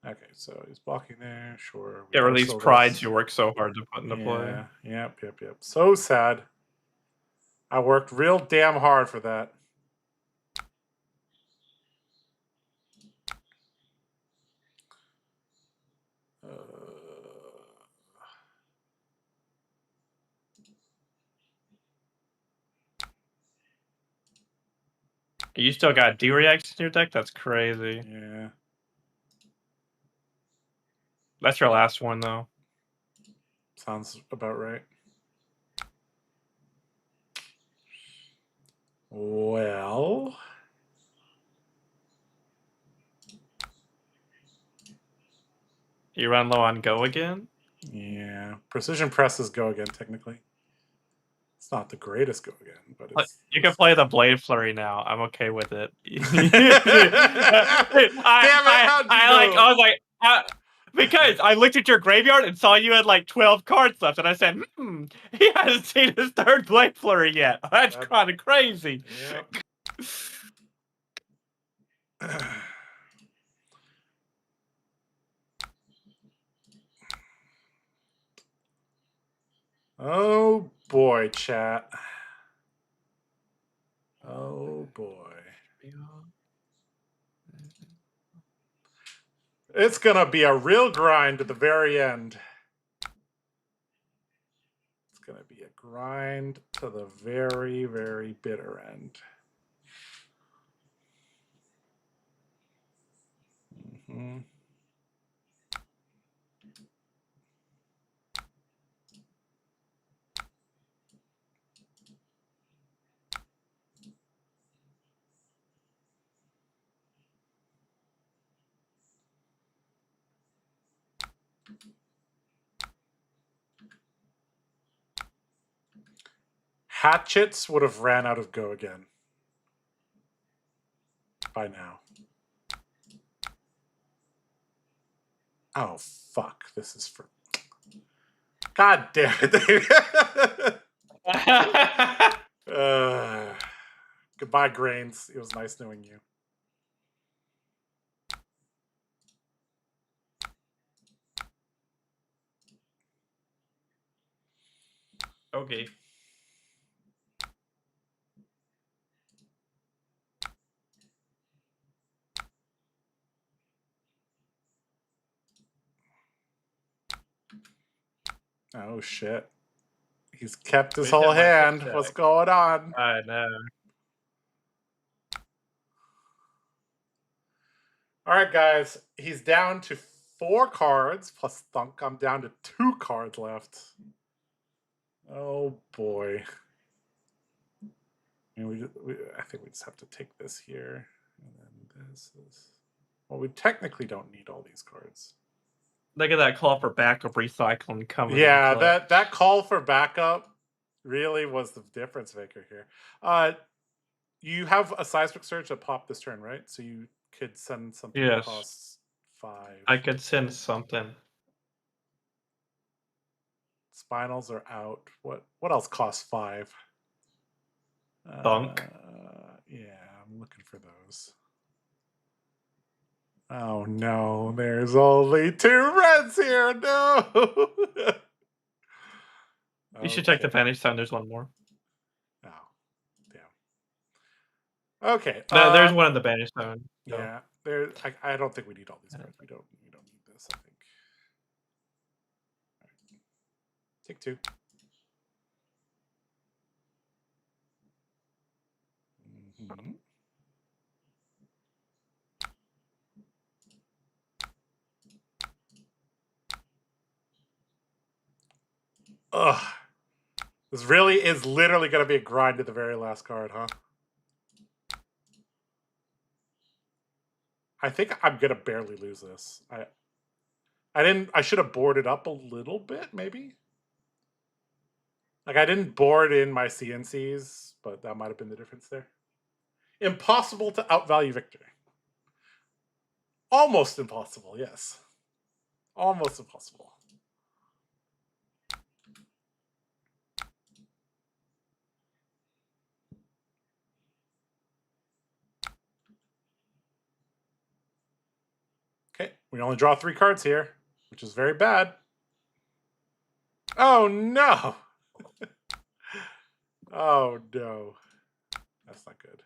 Okay, so he's blocking there. Sure. Get rid of these prides you work so hard to put into play. Yep. So sad. I worked real damn hard for that. You still got D-Reacts in your deck? That's crazy. Yeah. That's your last one, though. Sounds about right. Well, You run low on go again? yeah. Precision presses go again, technically. It's not the greatest go again, but it's... You can play the Blade Flurry now. I'm okay with it. Damn it, how'd you know? I was like, because I looked at your graveyard and saw you had like 12 cards left, and I said, he hasn't seen his third Blade Flurry yet. That's kind of crazy. Yep. Oh boy, chat. Oh boy. It's gonna be a real grind at the very end. It's gonna be a grind to the very, very bitter end. Mm-hmm. Hatchets would have ran out of go again by now. Oh, fuck. This is for... God damn it. Goodbye, Grains. It was nice knowing you. Okay. Oh, shit. He's kept his whole hand. What's going on? I know. All right, guys. He's down to 4 cards plus Thunk. I'm down to 2 cards left. Oh boy. I mean, I think we just have to take this here, and then this is... Well, we technically don't need all these cards. Look at that call for backup recycling coming. Yeah, that call for backup really was the difference maker here. You have a seismic surge that popped this turn, right? So you could send something that costs 5. I could send something. Spinals are out. What else costs 5? Thunk. Yeah, I'm looking for those. Oh no, there's only 2 reds here. No. You should check the Vanish Zone. There's one more. Oh, damn. Okay. There's one in the Vanish Zone. Yeah, there. I don't think we need all these cards. We don't need this. I think. Right. Take 2. Mm-hmm. Ugh. This really is literally going to be a grind to the very last card, huh? I think I'm going to barely lose this. I should have boarded up a little bit, maybe. Like, I didn't board in my CNCs, but that might have been the difference there. Impossible to outvalue victory. Almost impossible, yes. Almost impossible. Okay, we only draw 3 cards here, which is very bad. Oh, no! Oh, no. That's not good.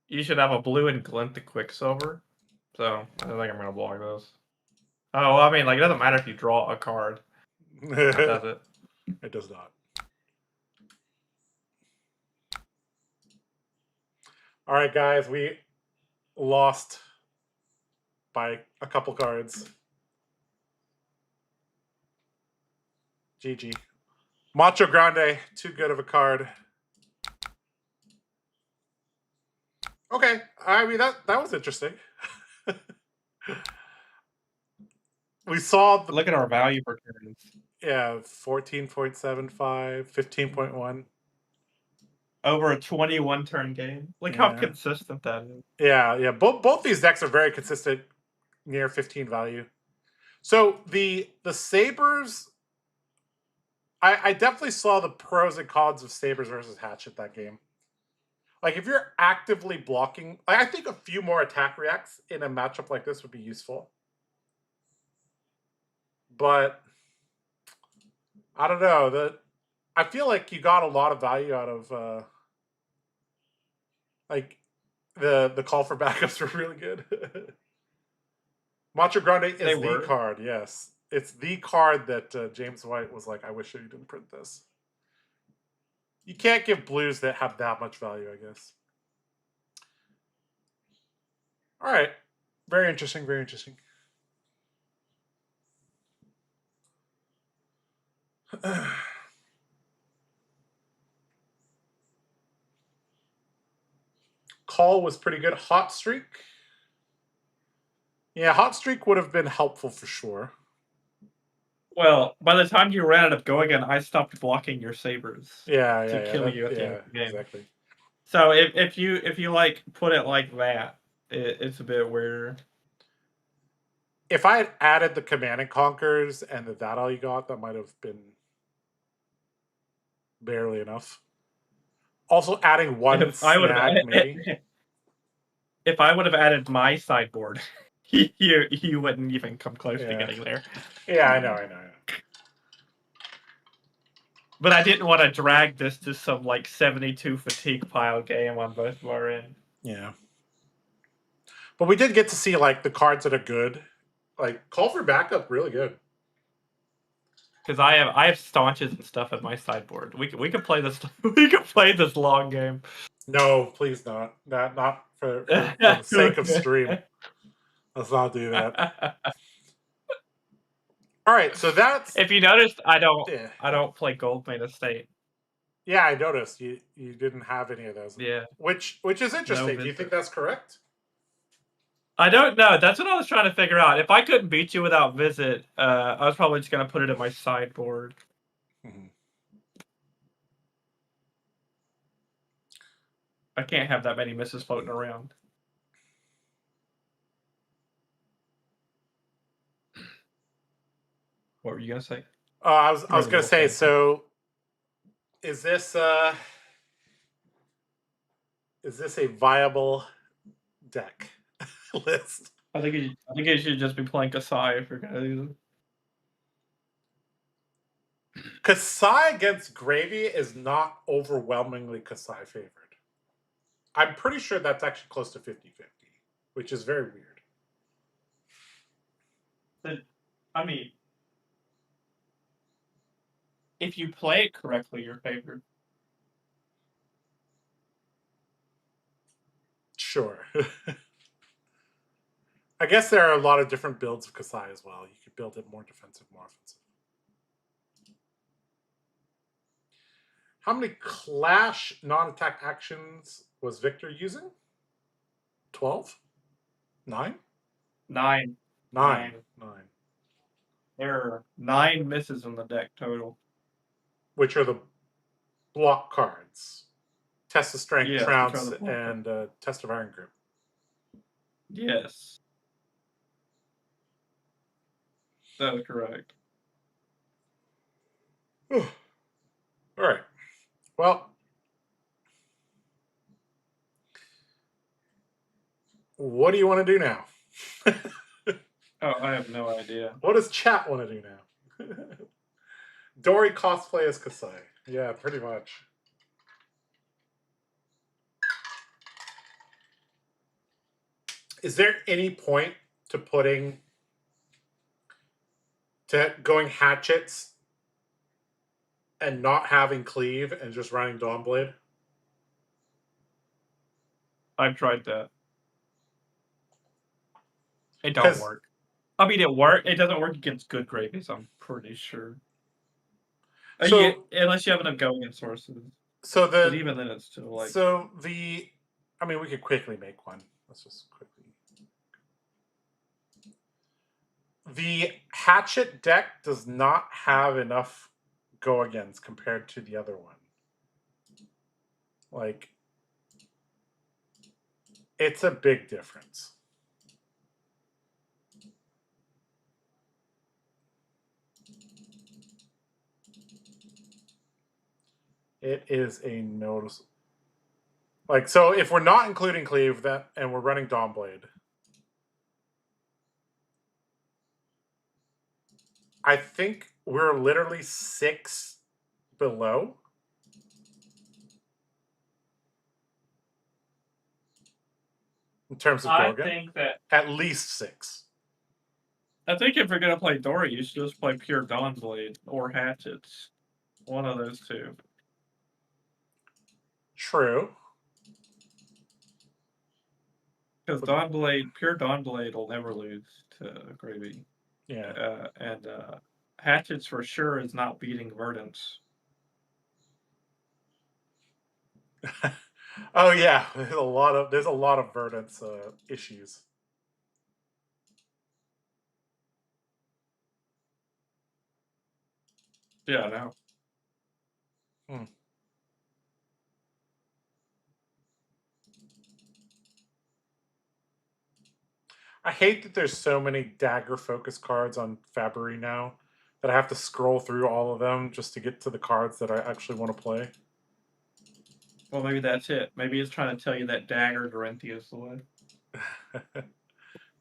You should have a blue and glint the Quicksilver. So, I think I'm going to block those. Oh, well, I mean, like, it doesn't matter if you draw a card. Does it? It does not. All right, guys, we lost by a couple cards. GG. Macho Grande, too good of a card. Okay, I mean that was interesting. We saw the, Look at our value per turns. yeah, 14.75, 15.1. Over a 21 turn game. Look how consistent that is. Yeah. Both these decks are very consistent, near 15 value. So the Sabres, I definitely saw the pros and cons of Sabres versus Hatchet that game. Like if you're actively blocking, I think a few more attack reacts in a matchup like this would be useful. But I don't know. I feel like you got a lot of value out of like the call for backups were really good. Macho Grande is the card, yes. It's the card that James White was like, I wish you didn't print this. You can't give blues that have that much value, I guess. All right. Very interesting, very interesting. Call was pretty good. Hot Streak. Yeah, Hot Streak would have been helpful for sure. Well, by the time you ran out of go again, I stopped blocking your Sabres. Yeah, to kill you at the end of the game. Exactly. So if you like put it like that, it's a bit weird. If I had added the Command and Conquers and that all you got, that might have been barely enough. Also, adding one snag, maybe. If I would have added my sideboard, you wouldn't even come close to getting there. Yeah, I know. But I didn't want to drag this to some like 72 fatigue pile game on both of our end. Yeah. But we did get to see like the cards that are good. Like Call for Backup, really good. Because I have staunches and stuff at my sideboard. We could play this. We could play this long game. No, please not. Not for the sake of stream. Let's not do that. All right, so that's. If you noticed, I don't play Goldmane Estate. Yeah, I noticed you didn't have any of those. Yeah, which is interesting. Do you think that's correct? I don't know. That's what I was trying to figure out. If I couldn't beat you without Visit, I was probably just gonna put it in my sideboard. Mm-hmm. I can't have that many misses floating around. What were you gonna say? I was gonna say. So, is this a viable deck list? I think you should just be playing Kasai if you're gonna do them. Kasai against Gravy is not overwhelmingly Kasai favored. I'm pretty sure that's actually close to 50-50, which is very weird. I mean, if you play it correctly, you're favored. Sure. I guess there are a lot of different builds of Kasai as well. You could build it more defensive, more offensive. How many Clash non-attack actions was Victor using? 12? 9? 9. 9. There are 9 misses in the deck total. Which are the block cards. Test of Strength, Trounce, and Test of Iron Grip. Yes. That is correct. All right. Well, what do you want to do now? Oh, I have no idea. What does chat want to do now? Dory cosplay as Kasai. Yeah, pretty much. Is there any point to going hatchets and not having cleave and just running Dawnblade? I've tried that. It don't work. I mean, it doesn't work against good gravies, I'm pretty sure. So Unless you have enough going sources. So But even then, it's still like. I mean, we could quickly make one. Let's just quickly. The hatchet deck does not have enough go against compared to the other one. Like, it's a big difference. It is a notice. Like, so if we're not including cleave that and we're running Dawnblade, I think we're literally 6 below. In terms of Gorgon. I think that at least 6. I think if you're gonna play Dory, you should just play pure Dawnblade or Hatchets. One of those two. True. Because Dawnblade, pure Dawnblade will never lose to Gravy. Yeah. And Hatchets for sure is not beating Verdance. Oh yeah, there's a lot of Verdance issues. Yeah, I know. I hate that there's so many dagger focus cards on Fabry now that I have to scroll through all of them just to get to the cards that I actually want to play. Well, maybe that's it. Maybe it's trying to tell you that Dagger Dorinthea is the one.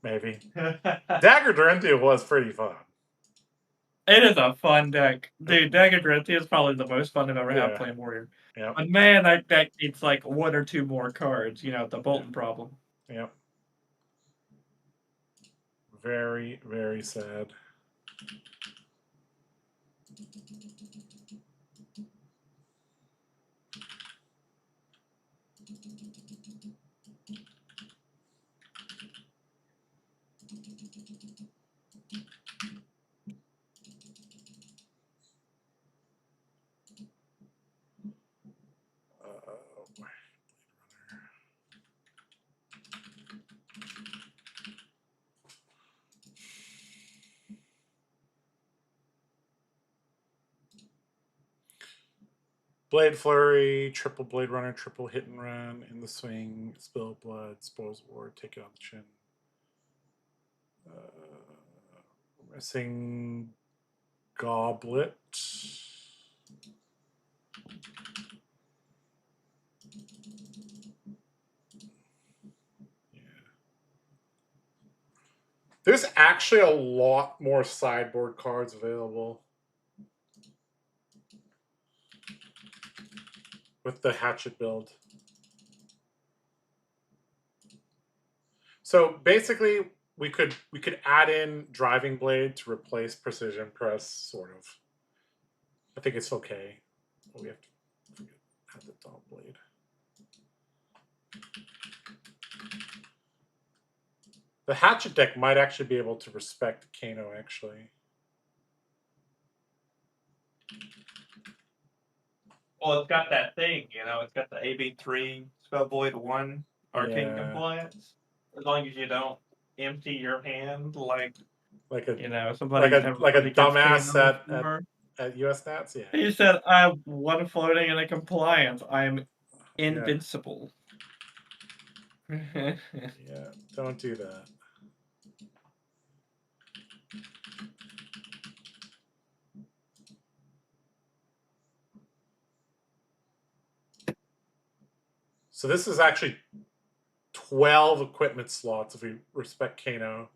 Maybe. Dagger Dorinthea was pretty fun. It is a fun deck. Dude, Dagger Dorinthea is probably the most fun I've ever had playing Warrior. Yep. But man, that deck needs like 1 or 2 more cards, the Bolton problem. Yep. Very, very sad. Blade Flurry, triple Blade Runner, triple hit and run, in the swing, spill blood, spoils war, take it on the chin. Missing Goblet. Yeah. There's actually a lot more sideboard cards available with the hatchet build. So basically, we could add in Driving Blade to replace Precision Press, sort of. I think it's okay. But we have to add the Dawn Blade. The hatchet deck might actually be able to respect Kano, actually. Well, it's got that thing, it's got the AB3 Spell Void 1 Arcane Compliance. As long as you don't empty your hand like a somebody like a dumbass at US Stats. Yeah. He said, "I have 1 floating and a compliance. I'm invincible." Yeah, don't do that. So this is actually 12 equipment slots if we respect Kano.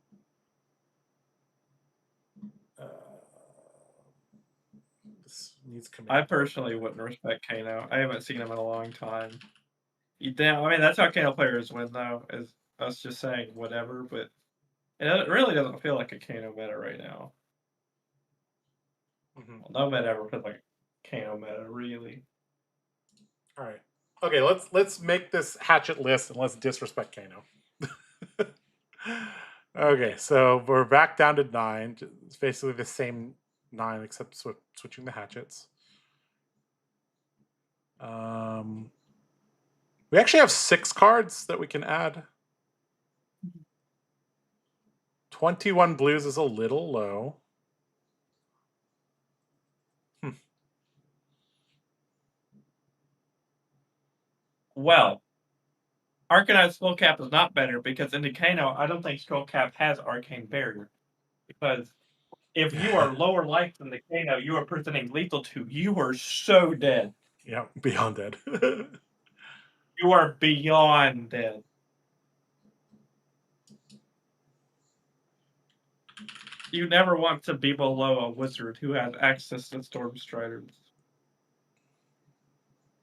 This needs I personally wouldn't respect Kano. I haven't seen him in a long time. I mean, that's how Kano players win, though, is us just saying whatever, but it really doesn't feel like a Kano meta right now. Well, no meta ever feels like Kano meta, really. All right. Okay, let's make this hatchet list and let's disrespect Kano. Okay, so we're back down to 9. It's basically the same 9 except switching the hatchets. We actually have 6 cards that we can add. 21 blues is a little low. Well, Arcanine Skullcap is not better because in the Kano, I don't think Skullcap has Arcane Barrier. Because if you are lower life than the Kano you are presenting lethal to, you are so dead. Yeah, beyond dead. You are beyond dead. You never want to be below a wizard who has access to Storm Striders.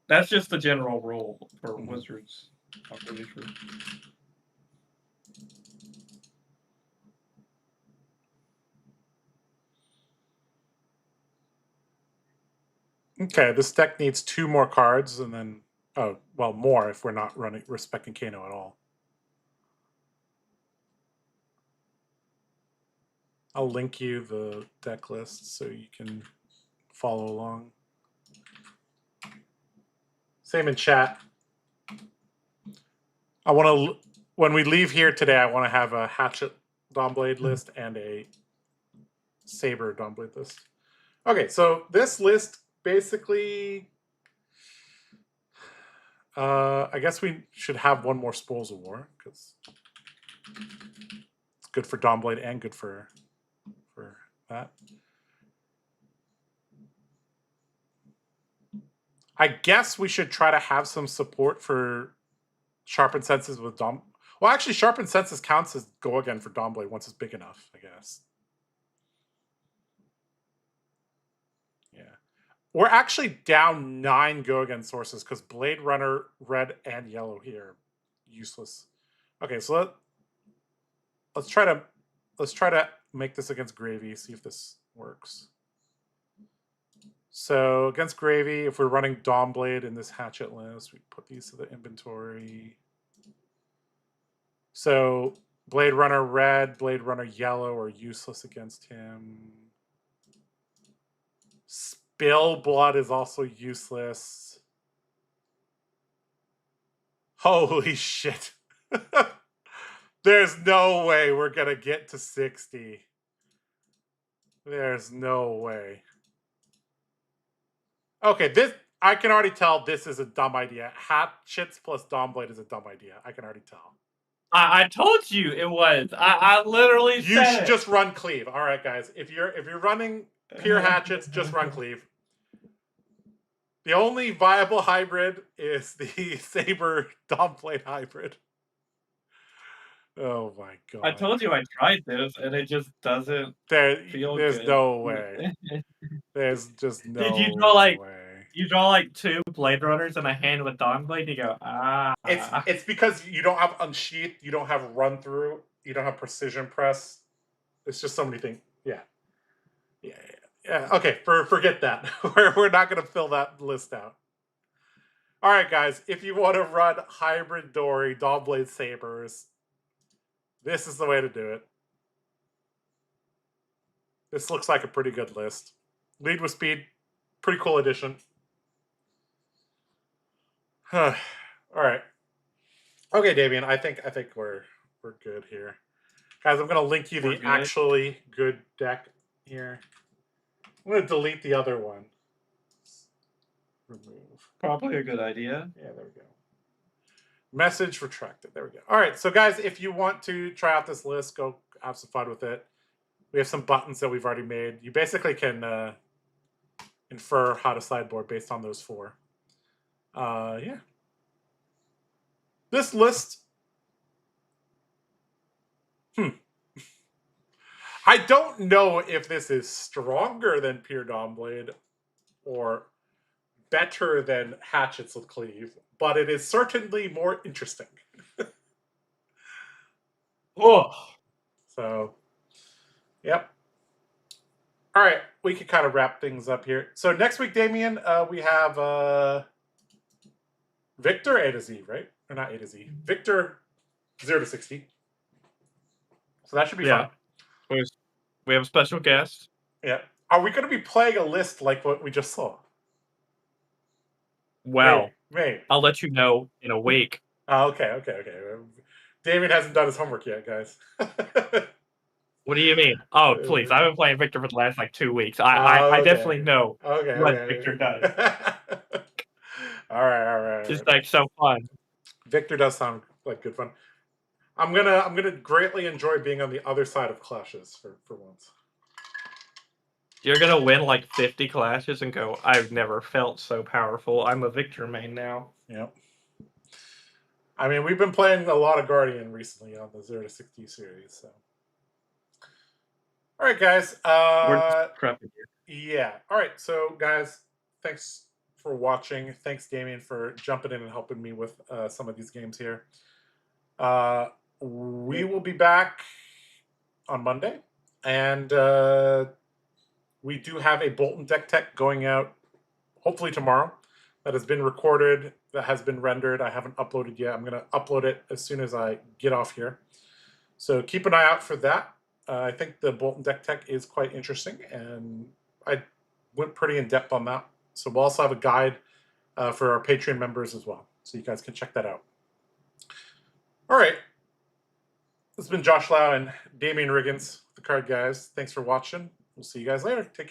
That's just the general rule for wizards, I'm pretty sure. Okay, this deck needs 2 more cards, and then more if we're not respecting Kano at all. I'll link you the deck list so you can follow along. Same in chat. I want to, when we leave here today, I want to have a Hatchet Dawnblade list and a Saber Dawnblade list. Okay, so this list basically, I guess we should have one more Spoils of War because it's good for Dawnblade and good for that. I guess we should try to have some support for Sharpened Senses with Dom. Well, actually, Sharpened Senses counts as go again for Dawnblade once it's big enough, I guess. Yeah. We're actually down 9 go again sources because Blade Runner, red and yellow here, useless. Okay, so let's try to make this against Gravy, see if this works. So against Gravy, if we're running Dawnblade in this hatchet list, we put these to the inventory. So Blade Runner red, Blade Runner yellow are useless against him. Spill Blood is also useless. Holy shit. There's no way we're going to get to 60. There's no way. Okay, this I can already tell this is a dumb idea. Hatchets plus Dawnblade is a dumb idea. I can already tell. I told you it was. I literally you should just run Cleave. All right, guys. If you're running pure hatchets, just run Cleave. The only viable hybrid is the Saber Dawnblade hybrid. Oh my god! I told you I tried this, and it just doesn't feel good. There's no way. There's just no way. Did you draw like 2 Blade Runners in a hand with Dawnblade, and you go, ah. It's because you don't have Unsheath, you don't have Run Through, you don't have Precision Press. It's just so many things. Yeah. Okay, forget that. We're not going to fill that list out. All right, guys. If you want to run Hybrid Dory, Dawnblade Sabers, this is the way to do it. This looks like a pretty good list. Lead with Speed, pretty cool addition. All right. Okay, Damien. I think we're good here, guys. I'm going to link you the actually good deck here. I'm going to delete the other one. Remove. Probably a good idea. Yeah, there we go. Message retracted. There we go. All right, so guys, if you want to try out this list, go have some fun with it. We have some buttons that we've already made. You basically can infer how to sideboard based on those 4. Yeah. This list... I don't know if this is stronger than Pure Dawnblade or better than Hatchets with Cleave, but it is certainly more interesting. Oh. So, yep. All right, we can kind of wrap things up here. So next week, Damien, we have Victor A to Z, right? Or not A to Z. Victor 0 to 60. So that should be fun. We have a special guest. Yeah. Are we going to be playing a list like what we just saw? Well, maybe. I'll let you know in a week. Oh, okay. Damien hasn't done his homework yet, guys. What do you mean? Oh, please! I've been playing Victor for the last like 2 weeks. I definitely know what Victor does. All right. It's like so fun. Victor does sound like good fun. I'm gonna greatly enjoy being on the other side of clashes for once. You're gonna win like 50 clashes and go, I've never felt so powerful. I'm a Victor main now. Yep. I mean, we've been playing a lot of Guardian recently on the 0 to 60 series, so. All right, guys. We're just prepping here. Yeah. All right. So, guys, thanks for watching. Thanks, Damien, for jumping in and helping me with some of these games here. We will be back on Monday, and we do have a Bolton deck tech going out hopefully tomorrow that has been recorded, that has been rendered. I haven't uploaded yet. I'm going to upload it as soon as I get off here. So keep an eye out for that. I think the Bolton deck tech is quite interesting, and I went pretty in depth on that. So we'll also have a guide for our Patreon members as well, so you guys can check that out. All right. This has been Josh Lau and Damien Riggins, the Card Guys. Thanks for watching. We'll see you guys later. Take care.